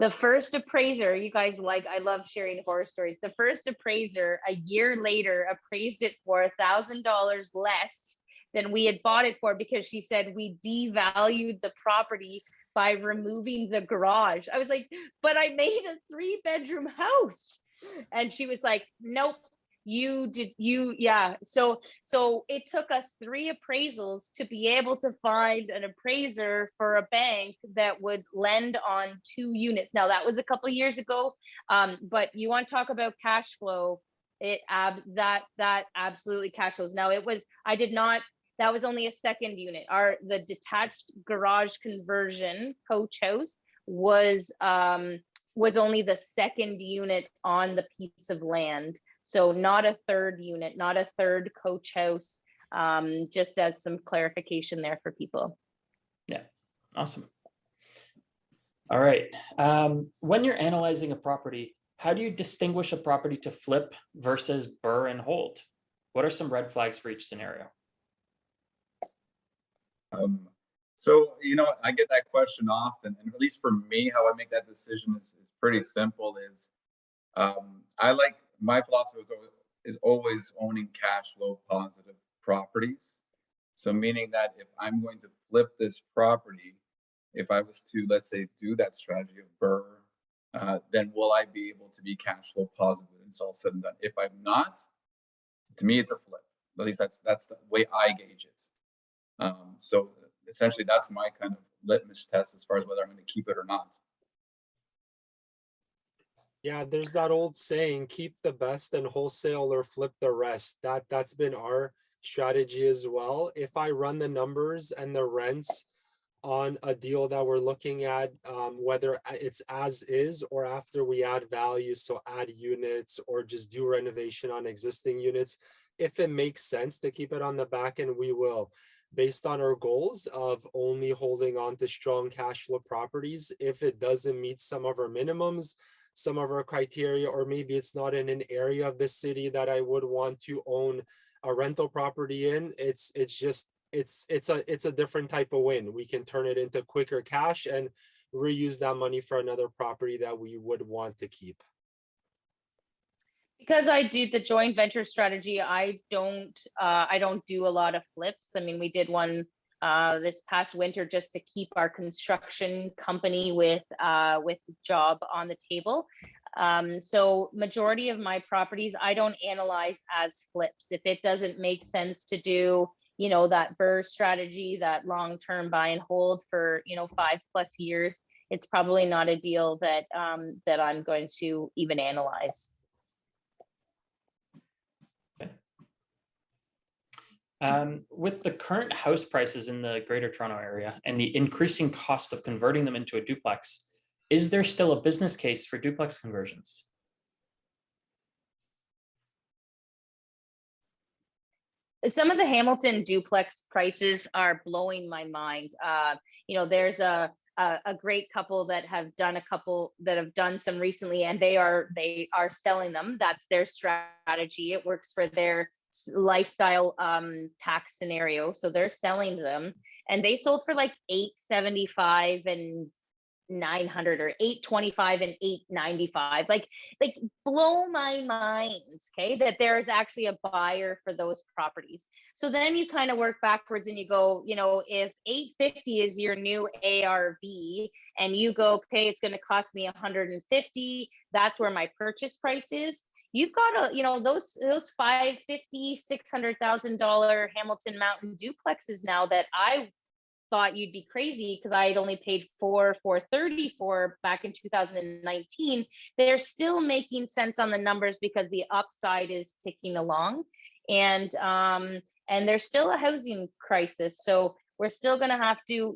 The first appraiser, you guys, I love sharing horror stories. The first appraiser a year later appraised it for $1,000 less than we had bought it for, because she said we devalued the property by removing the garage. I was like, but I made a 3-bedroom house. And she was like, nope, yeah. So it took us 3 appraisals to be able to find an appraiser for a bank that would lend on 2 units. Now that was a couple of years ago. But you want to talk about cash flow, that absolutely cash flows. Now that was only a second unit. The detached garage conversion coach house was only the second unit on the piece of land. So not a third unit, not a third coach house, just as some clarification there for people.
Yeah, awesome. All right. When you're analyzing a property, how do you distinguish a property to flip versus burr and hold? What are some red flags for each scenario?
So, I get that question often, and at least for me, how I make that decision is pretty simple. My philosophy is always owning cash flow positive properties. So meaning that if I'm going to flip this property, if I was to, let's say, do that strategy of burr, then will I be able to be cash flow positive when it's all said and done? If I'm not, to me, it's a flip. At least that's the way I gauge it. So essentially, that's my kind of litmus test as far as whether I'm going to keep it or not.
Yeah, there's that old saying, keep the best and wholesale or flip the rest. That's been our strategy as well. If I run the numbers and the rents on a deal that we're looking at, whether it's as is or after we add value, so add units or just do renovation on existing units, if it makes sense to keep it on the back end, we will, based on our goals of only holding on to strong cash flow properties. If it doesn't meet some of our minimums, some of our criteria, or maybe it's not in an area of the city that I would want to own a rental property in, it's a different type of win. We can turn it into quicker cash and reuse that money for another property that we would want to keep.
Because I do the joint venture strategy, I don't do a lot of flips. I mean, we did one this past winter just to keep our construction company with job on the table. So majority of my properties, I don't analyze as flips. If it doesn't make sense to do, that burr strategy, that long-term buy and hold for, 5+ years, it's probably not a deal that I'm going to even analyze.
With the current house prices in the Greater Toronto Area and the increasing cost of converting them into a duplex, is there still a business case for duplex conversions?
Some of the Hamilton duplex prices are blowing my mind. There's a great couple that have done some recently, and they are selling them. That's their strategy. It works for their lifestyle tax scenario. So they're selling them, and they sold for like $875 and $900, or $825 and $895. Like blow my mind, okay, that there is actually a buyer for those properties. So then you kind of work backwards and you go, if $850 is your new ARV, and you go, okay, it's going to cost me $150, that's where my purchase price is. You've got those $550,000, $600,000 Hamilton Mountain duplexes now that I thought you'd be crazy because I had only paid 430 for back in 2019, they're still making sense on the numbers because the upside is ticking along. And there's still a housing crisis. So we're still going to have to,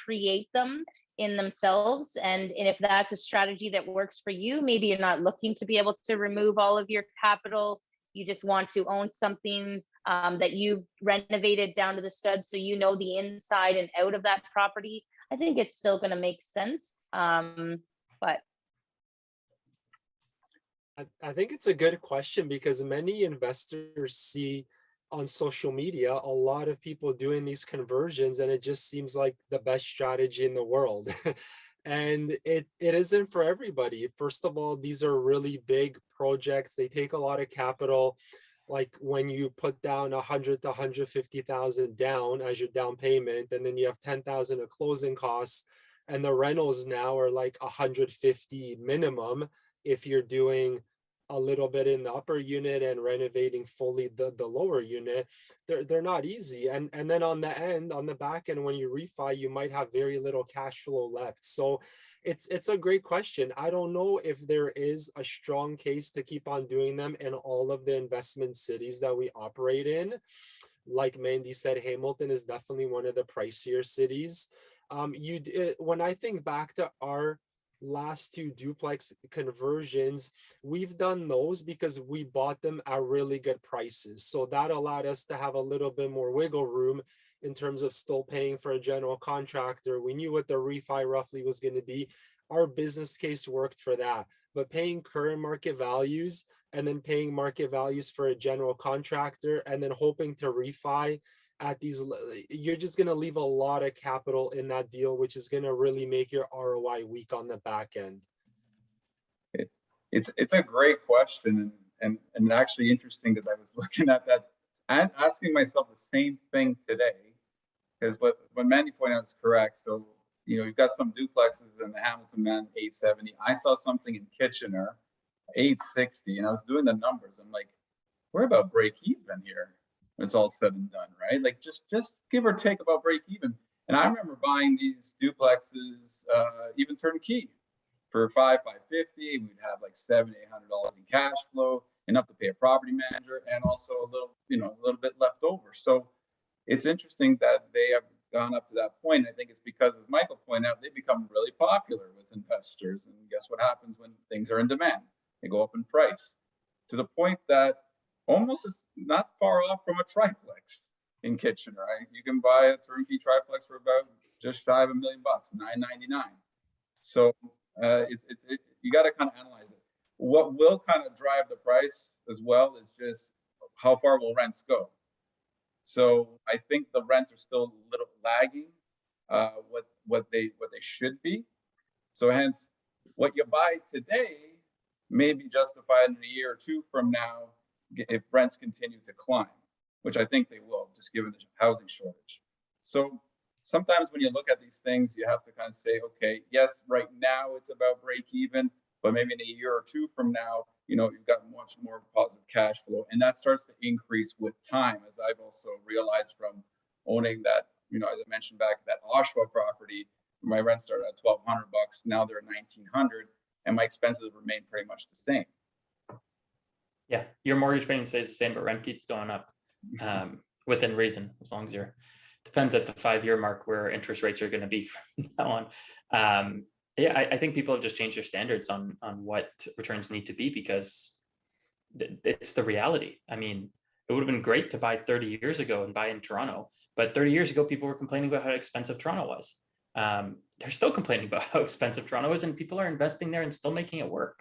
create them in themselves. And if that's a strategy that works for you, maybe you're not looking to be able to remove all of your capital. You just want to own something that you've renovated down to the studs, so you know the inside and out of that property. I think it's still going to make sense. But
I think it's a good question because many investors see on social media a lot of people doing these conversions, and it just seems like the best strategy in the world. And it isn't for everybody. First of all, these are really big projects. They take a lot of capital. Like when you put down 100 to 150,000 down as your down payment, and then you have 10,000 of closing costs, and the rentals now are like 150 minimum if you're doing a little bit in the upper unit and renovating fully the lower unit. They're not easy. And then on the back end, when you refi, you might have very little cash flow left. So it's a great question. I don't know if there is a strong case to keep on doing them in all of the investment cities that we operate in. Like Mandy said, Hamilton is definitely one of the pricier cities. When I think back to our last two duplex conversions, we've done those because we bought them at really good prices. So that allowed us to have a little bit more wiggle room in terms of still paying for a general contractor. We knew what the refi roughly was going to be. Our business case worked for that. But paying current market values and then paying market values for a general contractor and then hoping to refi at these, you're just going to leave a lot of capital in that deal, which is going to really make your ROI weak on the back end.
It's a great question, and actually interesting because I was looking at that and asking myself the same thing today, because what Mandy pointed out is correct. So you've got some duplexes in the Hamilton Man 870. I saw something in Kitchener 860, and I was doing the numbers. I'm like, we're about break even here. It's all said and done, right? Like just give or take about break even. And I remember buying these duplexes, even turnkey, for $550. We'd have like $700-800 in cash flow, enough to pay a property manager, and also a little bit left over. So it's interesting that they have gone up to that point. I think it's because, as Michael pointed out, they become really popular with investors. And guess what happens when things are in demand? They go up in price to the point that almost is not far off from a triplex in Kitchener. Right? You can buy a turnkey triplex for about just shy of $1 million, $999. So you got to kind of analyze it. What will kind of drive the price as well is just how far will rents go. So I think the rents are still a little lagging what they should be. So hence, what you buy today may be justified in a year or two from now if rents continue to climb, which I think they will, just given the housing shortage. So sometimes when you look at these things, you have to kind of say, okay, yes, right now it's about break even, but maybe in a year or two from now, you've got much more positive cash flow. And that starts to increase with time, as I've also realized from owning that, as I mentioned back, that Oshawa property, my rent started at $1,200, now they're $1,900, and my expenses remain pretty much the same.
Yeah, your mortgage payment stays the same, but rent keeps going up within reason, as long as depends at the 5-year mark where interest rates are going to be from now on. I think people have just changed their standards on what returns need to be because it's the reality. I mean, it would have been great to buy 30 years ago and buy in Toronto, but 30 years ago, people were complaining about how expensive Toronto was. They're still complaining about how expensive Toronto is, and people are investing there and still making it work.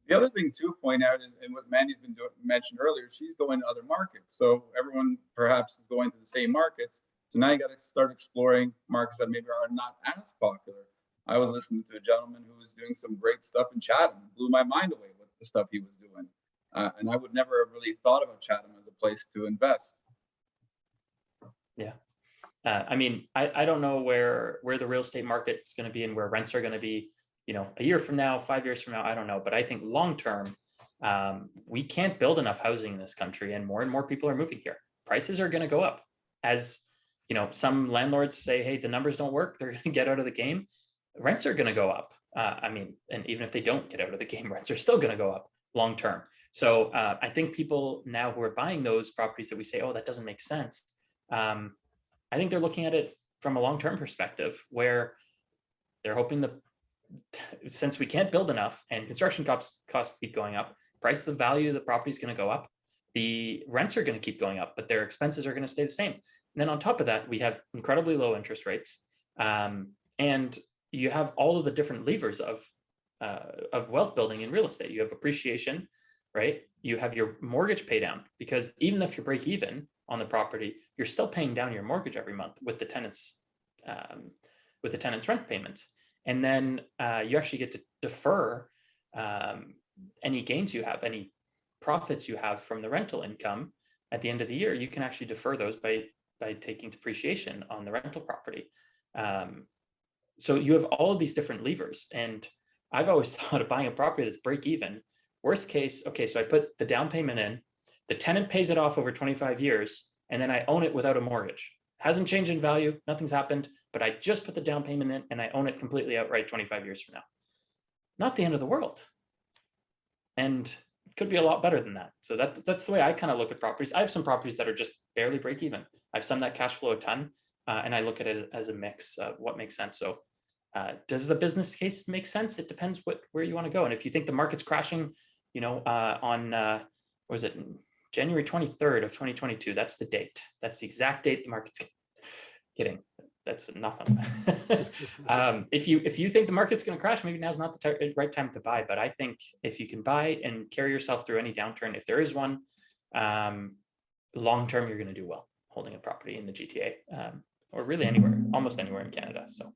The other thing to point out is, and what Mandy's been mentioned earlier, she's going to other markets. So everyone perhaps is going to the same markets. So now you got to start exploring markets that maybe are not as popular. I was listening to a gentleman who was doing some great stuff in Chatham. It blew my mind away with the stuff he was doing. And I would never have really thought about Chatham as a place to invest.
Yeah. I mean, I don't know where the real estate market is going to be and where rents are going to be, a year from now, 5 years from now, I don't know. But I think long term, we can't build enough housing in this country, and more people are moving here. Prices are going to go up as some landlords say, hey, the numbers don't work, they're going to get out of the game. Rents are going to go up. And even if they don't get out of the game, rents are still going to go up long term. So I think people now who are buying those properties that we say, oh, that doesn't make sense. I think they're looking at it from a long-term perspective where they're hoping that since we can't build enough and construction costs keep going up, price the value of the property is going to go up. The rents are going to keep going up, but their expenses are going to stay the same. And then on top of that, we have incredibly low interest rates. And you have all of the different levers of wealth building in real estate. You have appreciation, right? You have your mortgage pay down, because even if you break even on the property, you're still paying down your mortgage every month with the tenants' rent payments. And then you actually get to defer any gains you have, any profits you have from the rental income at the end of the year. You can actually defer those by taking depreciation on the rental property. So you have all of these different levers. And I've always thought of buying a property that's break even. Worst case, okay, so I put the down payment in, the tenant pays it off over 25 years, and then I own it without a mortgage. Hasn't changed in value, nothing's happened, but I just put the down payment in and I own it completely outright 25 years from now. Not the end of the world. And it could be a lot better than that. So that's the way I kind of look at properties. I have some properties that are just barely break even. I have some that cash flow a ton, and I look at it as a mix of what makes sense. So does the business case make sense? It depends where you want to go. And if you think the market's crashing, on what was it, January 23rd of 2022, that's the date. That's the exact date the market's kidding. That's enough. If you think the market's going to crash, maybe now's not the right time to buy. But I think if you can buy and carry yourself through any downturn, if there is one, long term, you're going to do well holding a property in the GTA, or really anywhere, almost anywhere in Canada. So,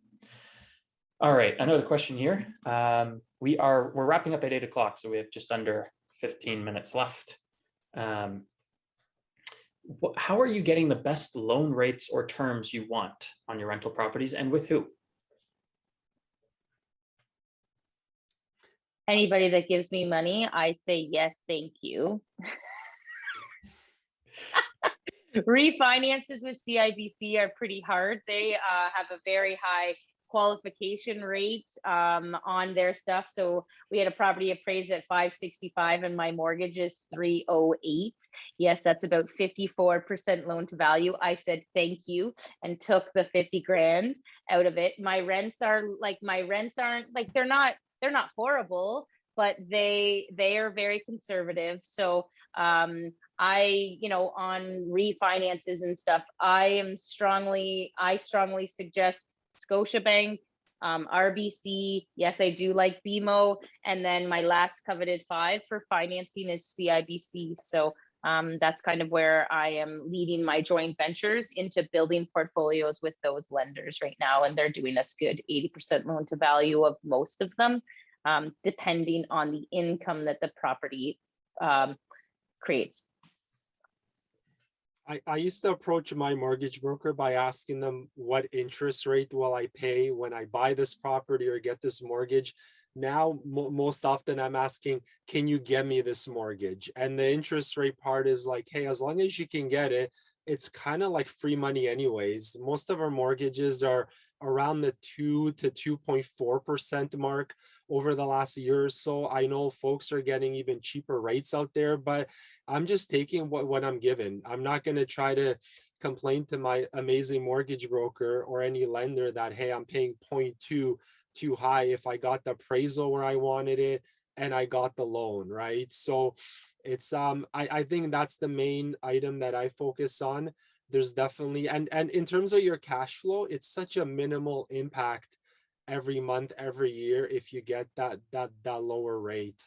all right, another question here. We're wrapping up at 8 o'clock, so we have just under 15 minutes left. How are you getting the best loan rates or terms you want on your rental properties, and with who?
Anybody that gives me money, I say yes, thank you. Refinances with CIBC are pretty hard. They have a very high qualification rate on their stuff. So we had a property appraised at 565 and my mortgage is 308. Yes, that's about 54% loan to value. I said thank you and took the 50 grand out of it. My rents aren't like, they're not horrible, but they are very conservative. So on refinances and stuff, I strongly suggest Scotiabank, RBC. Yes, I do like BMO. And then my last coveted 5 for financing is CIBC. So that's kind of where I am leading my joint ventures into building portfolios with those lenders right now. And they're doing us good 80% loan to value of most of them, depending on the income that the property creates.
I used to approach my mortgage broker by asking them what interest rate will I pay when I buy this property or get this mortgage. Now, most often I'm asking, can you get me this mortgage? And the interest rate part is like, hey, as long as you can get it, it's kind of like free money anyways. Most of our mortgages are around the 2 to 2.4% mark over the last year or so. I know folks are getting even cheaper rates out there, but I'm just taking what I'm given. I'm not going to try to complain to my amazing mortgage broker or any lender that, hey, I'm paying 0.2 too high if I got the appraisal where I wanted it and I got the loan, right? So it's I think that's the main item that I focus on. There's definitely, and in terms of your cash flow, it's such a minimal impact every month, every year if you get that lower rate.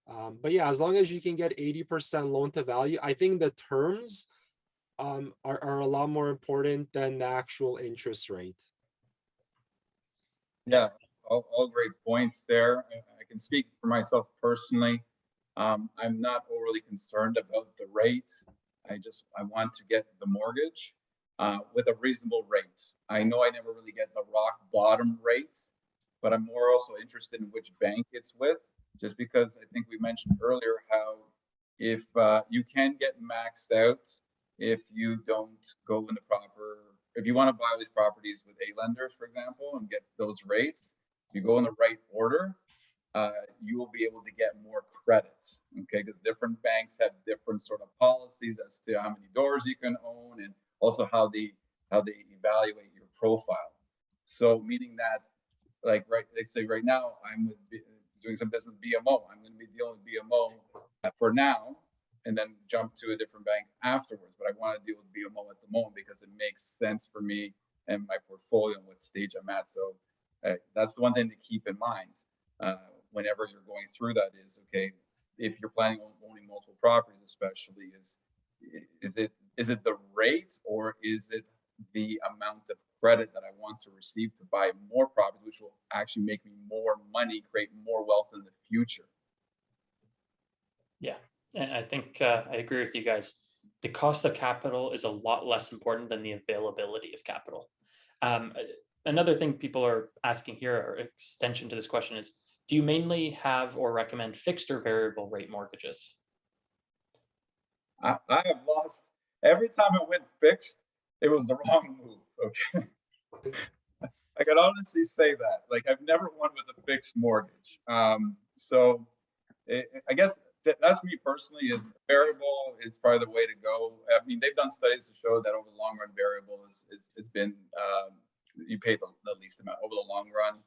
But yeah, as long as you can get 80% loan to value, I think the terms are a lot more important than the actual interest rate.
Yeah, all great points there. I can speak for myself personally. I'm not overly concerned about the rate. I want to get the mortgage with a reasonable rate. I know I never really get the rock bottom rate, but I'm more also interested in which bank it's with, just because I think we mentioned earlier how if you can get maxed out if you don't go in the proper if you want to buy these properties with A lenders, for example, and get those rates, if you go in the right order, you will be able to get more credits, okay? Because different banks have different sort of policies as to how many doors you can own, and also how they evaluate your profile. So meaning that, like, they say right now, I'm doing some business with BMO. I'm going to be dealing with BMO for now, and then jump to a different bank afterwards. But I want to deal with BMO at the moment because it makes sense for me and my portfolio and what stage I'm at. So that's the one thing to keep in mind whenever you're going through that is, okay, if you're planning on owning multiple properties, especially, is it the rate, or is it the amount of credit that I want to receive to buy more properties, which will actually make me more money, create more wealth in the future?
Yeah, and I think I agree with you guys. The cost of capital is a lot less important than the availability of capital. Another thing people are asking here, or extension to this question, is do you mainly have or recommend fixed or variable rate mortgages?
I have lost every time I went fixed. It was the wrong move. Okay, I can honestly say that. Like, I've never won with a fixed mortgage. So I guess that's me personally. Is variable is probably the way to go. I mean, they've done studies to show that over the long run, variable has been you pay the least amount over the long run.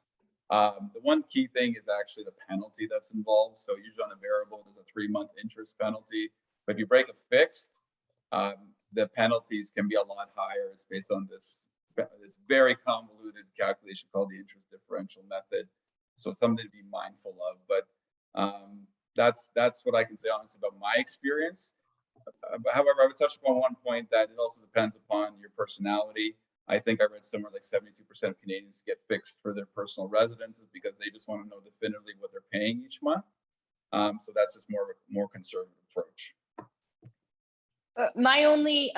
The one key thing is actually the penalty that's involved. So usually on a variable, there's a 3-month interest penalty. But if you break a fixed, the penalties can be a lot higher. It's based on this very convoluted calculation called the interest differential method. So something to be mindful of. But that's what I can say honestly about my experience. However, I would touch upon one point that it also depends upon your personality. I think I read somewhere like 72% of Canadians get fixed for their personal residences because they just want to know definitively what they're paying each month. So that's just more of a more conservative approach.
My only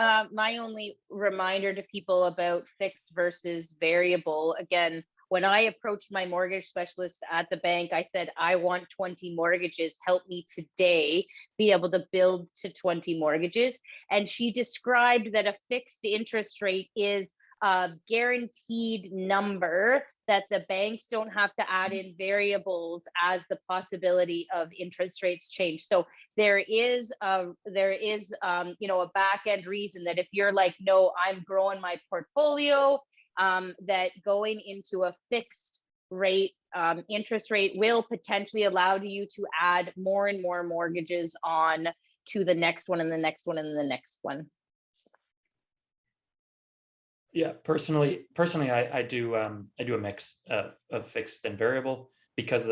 reminder to people about fixed versus variable, again, when I approached my mortgage specialist at the bank, I said, I want 20 mortgages. Help me today be able to build to 20 mortgages. And she described that a fixed interest rate is a guaranteed number that the banks don't have to add in variables as the possibility of interest rates change. So there is a back end reason that if you're like, no, I'm growing my portfolio, that going into a fixed rate interest rate will potentially allow you to add more and more mortgages on to the next one and the next one and the next one.
Yeah, personally, I do a mix of fixed and variable because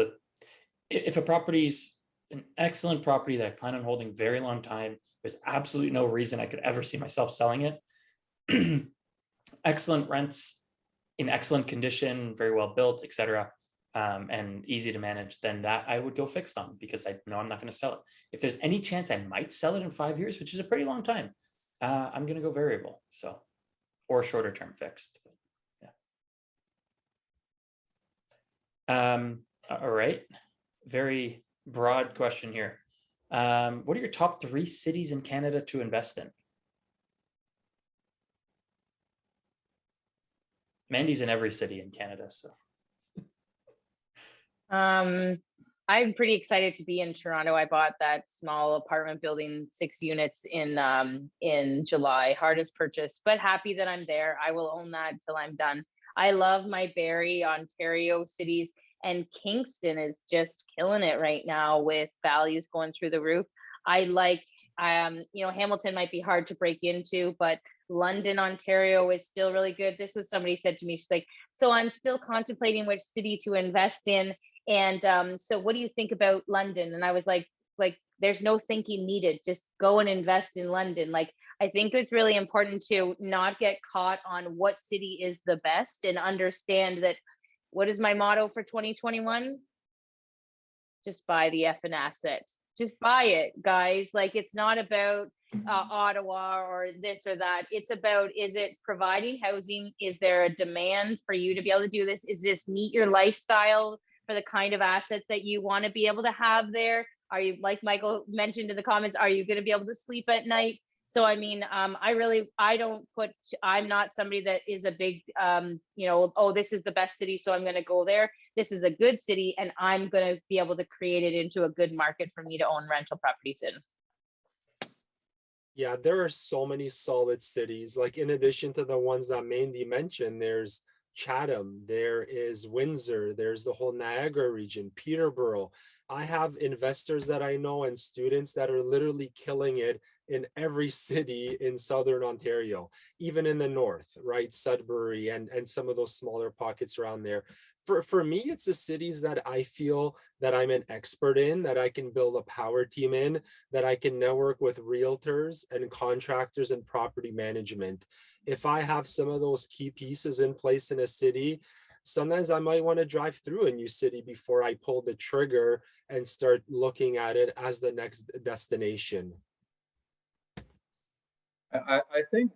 if a property's an excellent property that I plan on holding very long time, there's absolutely no reason I could ever see myself selling it. Excellent rents, in excellent condition, very well built, etc., and easy to manage, then that I would go fixed on because I know I'm not going to sell it. If there's any chance I might sell it in 5 years, which is a pretty long time, I'm going to go variable. So. Or shorter term fixed. Yeah. All right. Very broad question here. What are your top 3 cities in Canada to invest in? Mandy's in every city in Canada, so.
I'm pretty excited to be in Toronto. I bought that small apartment building, 6 units in July. Hardest purchase, but happy that I'm there. I will own that till I'm done. I love my Barrie, Ontario cities, and Kingston is just killing it right now with values going through the roof. I like, Hamilton might be hard to break into, but London, Ontario is still really good. This was somebody said to me, she's like, so I'm still contemplating which city to invest in. And so what do you think about London? And I was like, there's no thinking needed. Just go and invest in London. Like, I think it's really important to not get caught on what city is the best and understand that. What is my motto for 2021? Just buy the effing asset. Just buy it, guys. Like, it's not about Ottawa or this or that. It's about, is it providing housing? Is there a demand for you to be able to do this? Is this meet your lifestyle for the kind of assets that you want to be able to have there? Are you, like Michael mentioned in the comments, are you going to be able to sleep at night? So I mean, I'm not somebody that is a big, oh, this is the best city, so I'm going to go there. This is a good city, and I'm going to be able to create it into a good market for me to own rental properties in.
Yeah, there are so many solid cities. Like in addition to the ones that Mandy mentioned, there's Chatham, there is Windsor, there's the whole Niagara region, Peterborough. I have investors that I know and students that are literally killing it in every city in Southern Ontario, even in the north, right? Sudbury and some of those smaller pockets around there. For me, it's the cities that I feel that I'm an expert in, that I can build a power team in, that I can network with realtors and contractors and property management. If I have some of those key pieces in place in a city, sometimes I might want to drive through a new city before I pull the trigger and start looking at it as the next destination.
I think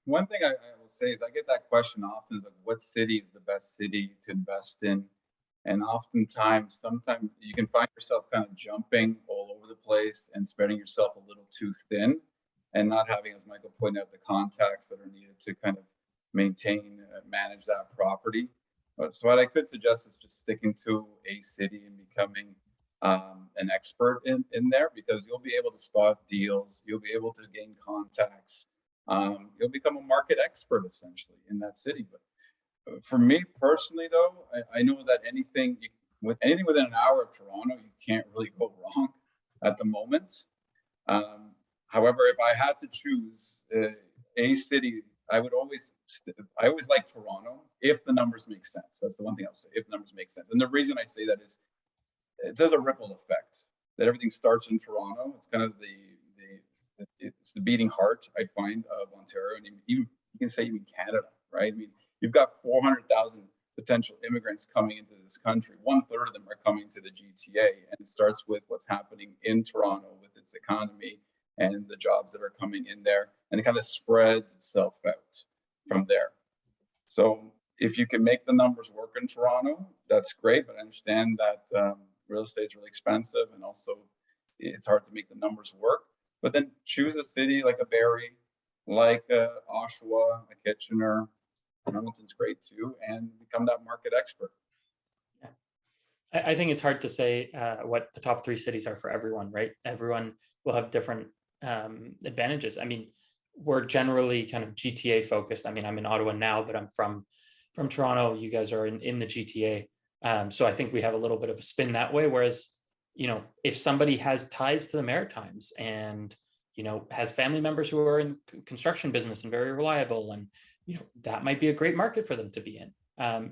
one thing I will say is I get that question often is like, what city is the best city to invest in? And oftentimes, sometimes you can find yourself kind of jumping all over the place and spreading yourself a little too thin and not having, as Michael pointed out, the contacts that are needed to kind of maintain, manage that property. But so what I could suggest is just sticking to a city and becoming an expert in there, because you'll be able to spot deals, you'll be able to gain contacts, you'll become a market expert essentially in that city. But for me personally, though, I know that anything within an hour of Toronto, you can't really go wrong at the moment. However, if I had to choose a city, I always like Toronto if the numbers make sense. That's the one thing I'll say, if the numbers make sense. And the reason I say that is it does a ripple effect, that everything starts in Toronto. It's kind of it's the beating heart, I find, of Ontario, and even you can say even Canada, right? I mean, you've got 400,000 potential immigrants coming into this country. 1/3 of them are coming to the GTA, and it starts with what's happening in Toronto with its economy and the jobs that are coming in there, and it kind of spreads itself out from there. So if you can make the numbers work in Toronto, that's great, but I understand that real estate is really expensive, and also it's hard to make the numbers work. But then choose a city like a Barrie, like a Oshawa, a Kitchener. Hamilton's great too, and become that market expert.
Yeah. I think it's hard to say what the top 3 cities are for everyone, right? Everyone will have different advantages. I mean, we're generally kind of GTA focused. I mean, I'm in Ottawa now, but I'm from Toronto. You guys are in the GTA. So I think we have a little bit of a spin that way. Whereas, if somebody has ties to the Maritimes and, has family members who are in construction business and very reliable, and, that might be a great market for them to be in.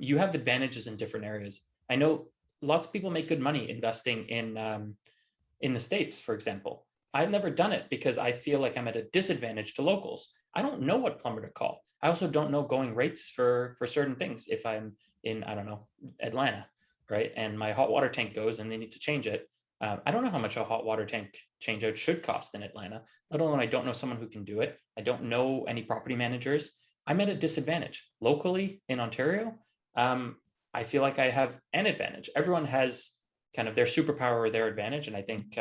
You have advantages in different areas. I know lots of people make good money investing in the States, for example. I've never done it because I feel like I'm at a disadvantage to locals. I don't know what plumber to call. I also don't know going rates for certain things. If I'm in, I don't know, Atlanta, right? And my hot water tank goes and they need to change it. I don't know how much a hot water tank change out should cost in Atlanta, let alone I don't know someone who can do it. I don't know any property managers. I'm at a disadvantage. Locally in Ontario, I feel like I have an advantage. Everyone has kind of their superpower or their advantage. And I think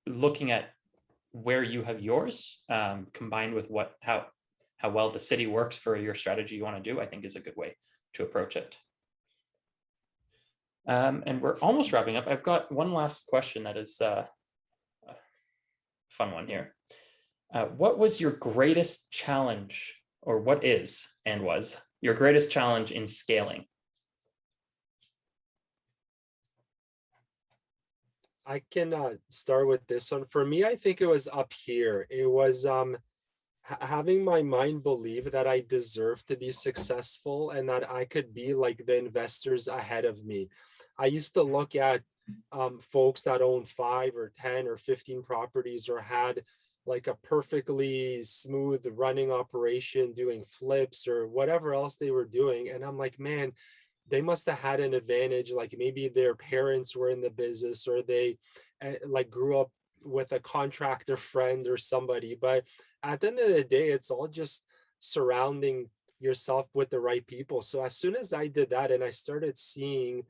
looking at where you have yours, combined with how well the city works for your strategy you want to do, I think is a good way to approach it. And we're almost wrapping up. I've got one last question that is a fun one here. What was your greatest challenge, or what is and was your greatest challenge in scaling?
I can start with this one. For me, I think it was up here. It was having my mind believe that I deserve to be successful and that I could be like the investors ahead of me. I used to look at folks that own 5 or 10 or 15 properties, or had like a perfectly smooth running operation doing flips or whatever else they were doing. And I'm like, man, they must have had an advantage. Like maybe their parents were in the business, or they like grew up with a contractor friend or somebody. But at the end of the day, it's all just surrounding yourself with the right people. So as soon as I did that and I started seeing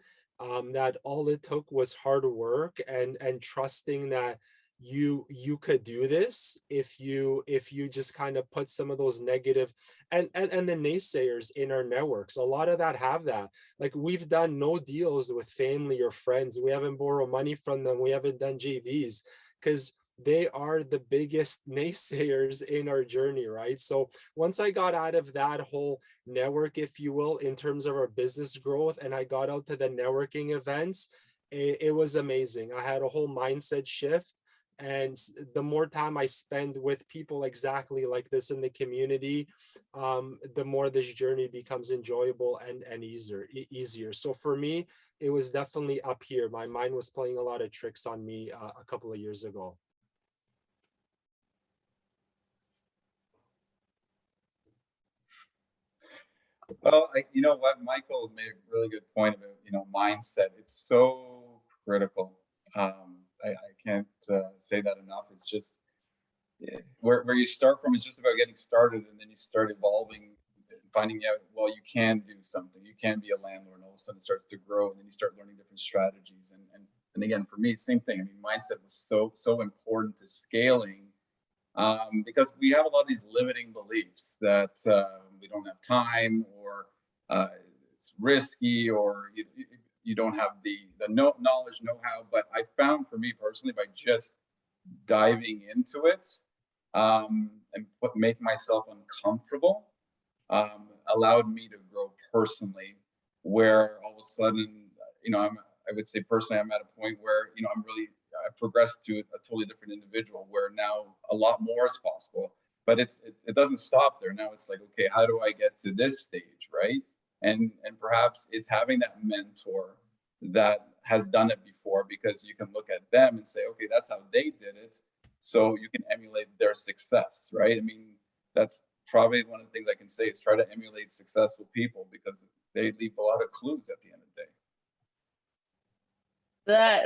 that all it took was hard work and trusting that you could do this if you just kind of put some of those negative and the naysayers in our networks. A lot of that have that. Like, we've done no deals with family or friends. We haven't borrowed money from them. We haven't done JVs because they are the biggest naysayers in our journey, right? So once I got out of that whole network, if you will, in terms of our business growth, and I got out to the networking events, it was amazing. I had a whole mindset shift. And the more time I spend with people exactly like this in the community, the more this journey becomes enjoyable and easier. So for me, it was definitely up here. My mind was playing a lot of tricks on me a couple of years ago.
Well, you know what, Michael made a really good point about, mindset. It's so critical. I can't say that enough. It's just where you start from is just about getting started, and then you start evolving and finding out, well, you can do something. You can be a landlord, and all of a sudden it starts to grow, and then you start learning different strategies. And again, for me, same thing. I mean, mindset was so important to scaling. Because we have a lot of these limiting beliefs that we don't have time, or it's risky, or you don't have the knowledge, know-how. But I found, for me personally, by just diving into it and make myself uncomfortable, allowed me to grow personally, where all of a sudden, I would say personally, I'm at a point where, I progressed to a totally different individual, where now a lot more is possible. But it doesn't stop there. Now it's like, okay, how do I get to this stage, right? And perhaps it's having that mentor that has done it before, because you can look at them and say, okay, that's how they did it, so you can emulate their success, right? I mean, that's probably one of the things I can say is try to emulate successful people, because they leave a lot of clues at the end of the day.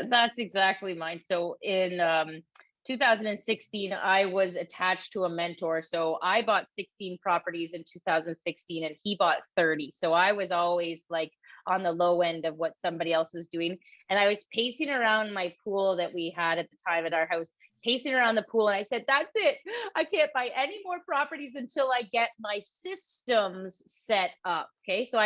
That's exactly mine. So in 2016, I was attached to a mentor. So I bought 16 properties in 2016 and he bought 30. So I was always like on the low end of what somebody else is doing. And I was pacing around my pool that we had at the time at our house, pacing around the pool. And I said, that's it. I can't buy any more properties until I get my systems set up. Okay. So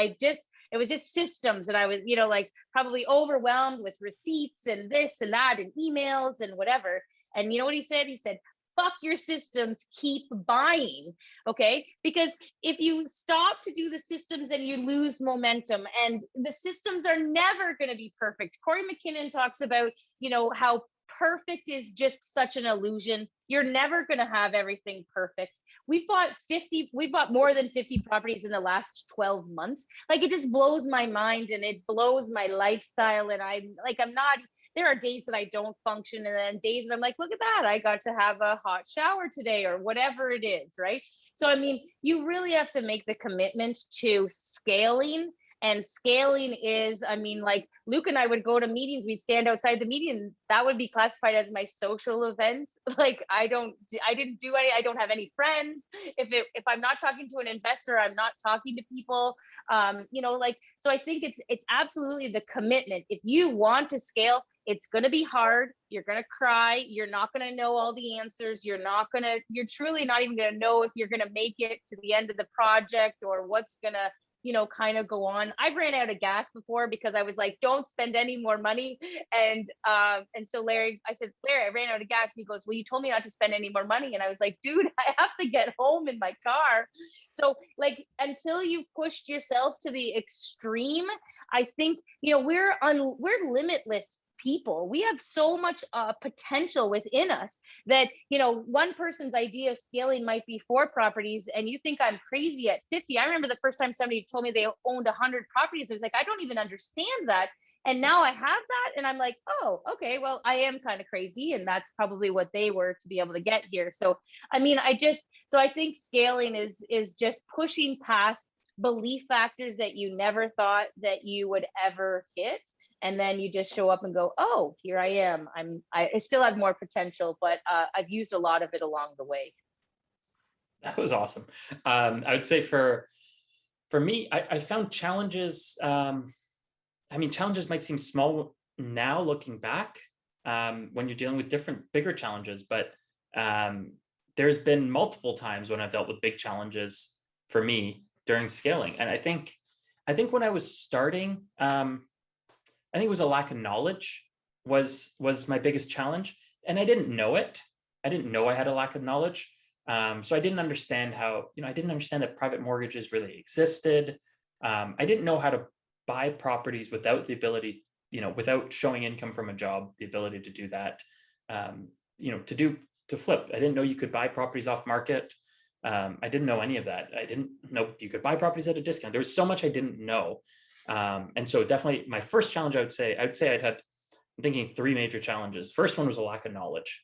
it was just systems, and I was, like probably overwhelmed with receipts and this and that and emails and whatever. And you know what he said? He said, fuck your systems, keep buying. Okay. Because if you stop to do the systems, and you lose momentum, and the systems are never going to be perfect. Corey McKinnon talks about, how perfect is just such an illusion. You're never going to have everything perfect. We bought more than 50 properties in the last 12 months. Like, it just blows my mind, and it blows my lifestyle. And there are days that I don't function, and then days that I'm like, look at that, I got to have a hot shower today, or whatever it is, right? So, I mean, you really have to make the commitment to scaling. And scaling is, like Luke and I would go to meetings, we'd stand outside the meeting, that would be classified as my social event. Like, I don't have any friends. If I'm not talking to an investor, I'm not talking to people. So I think it's absolutely the commitment. If you want to scale, it's going to be hard. You're going to cry. You're not going to know all the answers. You're truly not even going to know if you're going to make it to the end of the project, or what's going to, kind of go on. I've ran out of gas before, because I was like, don't spend any more money. And so I said, Larry, I ran out of gas. And he goes, well, you told me not to spend any more money. And I was like, dude, I have to get home in my car. So, like, until you've pushed yourself to the extreme, I think, we're limitless people. We have so much potential within us that, one person's idea of scaling might be 4 properties, and you think I'm crazy at 50. I remember the first time somebody told me they owned 100 properties. I was like, I don't even understand that. And now I have that, and I'm like, oh, okay, well, I am kind of crazy, and that's probably what they were to be able to get here. So, I think scaling is just pushing past belief factors that you never thought that you would ever hit. And then you just show up and go, oh, here I am. I still have more potential, but I've used a lot of it along the way.
That was awesome. I would say for me, I found challenges. Challenges might seem small now looking back, when you're dealing with different, bigger challenges. But there's been multiple times when I've dealt with big challenges for me during scaling. And I think when I was starting, I think it was a lack of knowledge was my biggest challenge. And I didn't know it. I didn't know I had a lack of knowledge. So I didn't understand how, I didn't understand that private mortgages really existed. I didn't know how to buy properties without the ability, without showing income from a job, the ability to do that, to flip. I didn't know you could buy properties off market. I didn't know any of that. I didn't know you could buy properties at a discount. There was so much I didn't know. And so definitely my first challenge, I'd say I'm thinking 3 major challenges. First one was a lack of knowledge,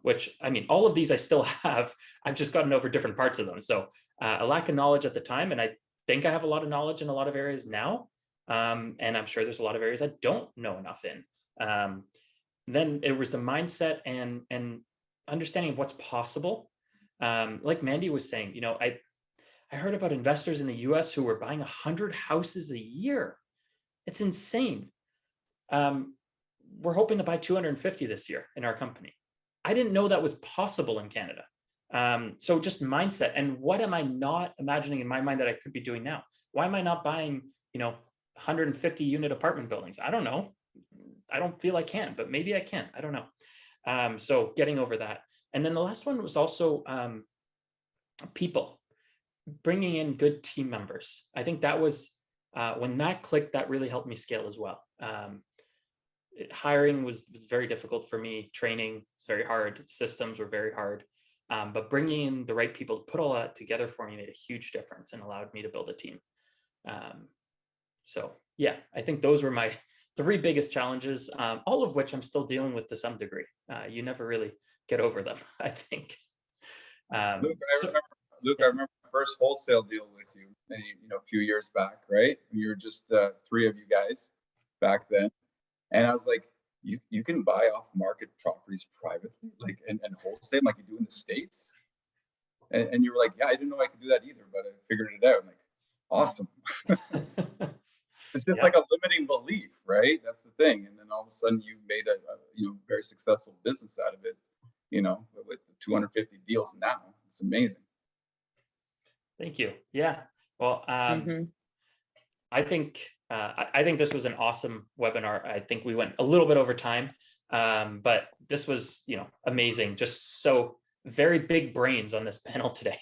which, I mean, all of these I still have. I've just gotten over different parts of them. So a lack of knowledge at the time. And I think I have a lot of knowledge in a lot of areas now. And I'm sure there's a lot of areas I don't know enough in. Then it was the mindset and understanding what's possible. Like Mandy was saying, I heard about investors in the US who were buying 100 houses a year. It's insane. We're hoping to buy 250 this year in our company. I didn't know that was possible in Canada. So just mindset. And what am I not imagining in my mind that I could be doing now? Why am I not buying, 150 unit apartment buildings? I don't know. I don't feel I can, but maybe I can. I don't know. So getting over that. And then the last one was also people, bringing in good team members. I think that was, when that clicked, that really helped me scale as well. Hiring was very difficult for me. Training was very hard. Systems were very hard. But bringing in the right people to put all that together for me made a huge difference and allowed me to build a team. So yeah, I think those were my 3 biggest challenges, all of which I'm still dealing with to some degree. You never really get over them, I think.
Luke, I remember my first wholesale deal with you, a few years back, right? You were just 3 of you guys back then. And I was like, you can buy off market properties privately, like, and wholesale like you do in the States. And you were like, yeah, I didn't know I could do that either, but I figured it out. I'm like, awesome. It's just like a limiting belief, right? That's the thing. And then all of a sudden you made a very successful business out of it, with the 250 deals now. It's amazing.
Thank you. Yeah. Well, I think this was an awesome webinar. I think we went a little bit over time, but this was, amazing. Just so very big brains on this panel today.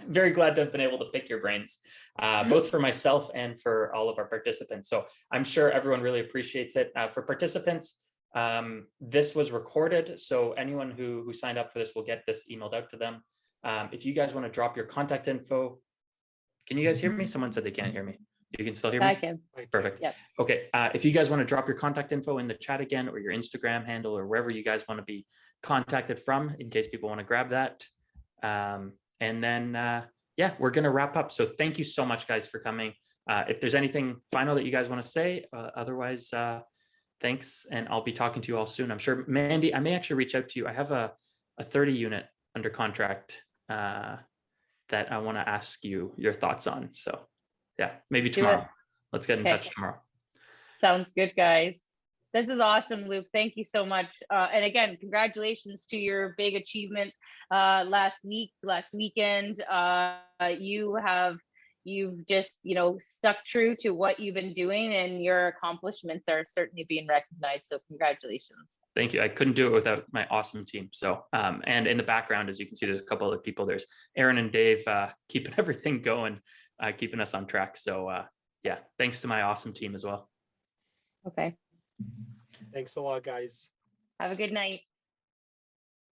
Very glad to have been able to pick your brains, both for myself and for all of our participants. So I'm sure everyone really appreciates it. For participants, this was recorded. So anyone who signed up for this will get this emailed out to them. If you guys want to drop your contact info, can you guys hear me? Someone said they can't hear me. You can still hear me?
I can.
Perfect.
Yep.
Okay. If you guys want to drop your contact info in the chat again, or your Instagram handle, or wherever you guys want to be contacted from, in case people want to grab that. And then, yeah, we're going to wrap up. So thank you so much, guys, for coming. If there's anything final that you guys want to say, otherwise, thanks. And I'll be talking to you all soon. I'm sure, Mandy, I may actually reach out to you. I have a 30 unit under contract that I want to ask you your thoughts on. So yeah, maybe tomorrow. Let's get in touch tomorrow.
Sounds good, guys. This is awesome, Luke. Thank you so much. And again, congratulations to your big achievement last weekend. You've just, stuck true to what you've been doing, and your accomplishments are certainly being recognized. So congratulations.
Thank you. I couldn't do it without my awesome team. So, and in the background, as you can see, there's a couple other people. There's Aaron and Dave keeping everything going, keeping us on track. So yeah, thanks to my awesome team as well.
Okay.
Thanks a lot, guys.
Have a good night.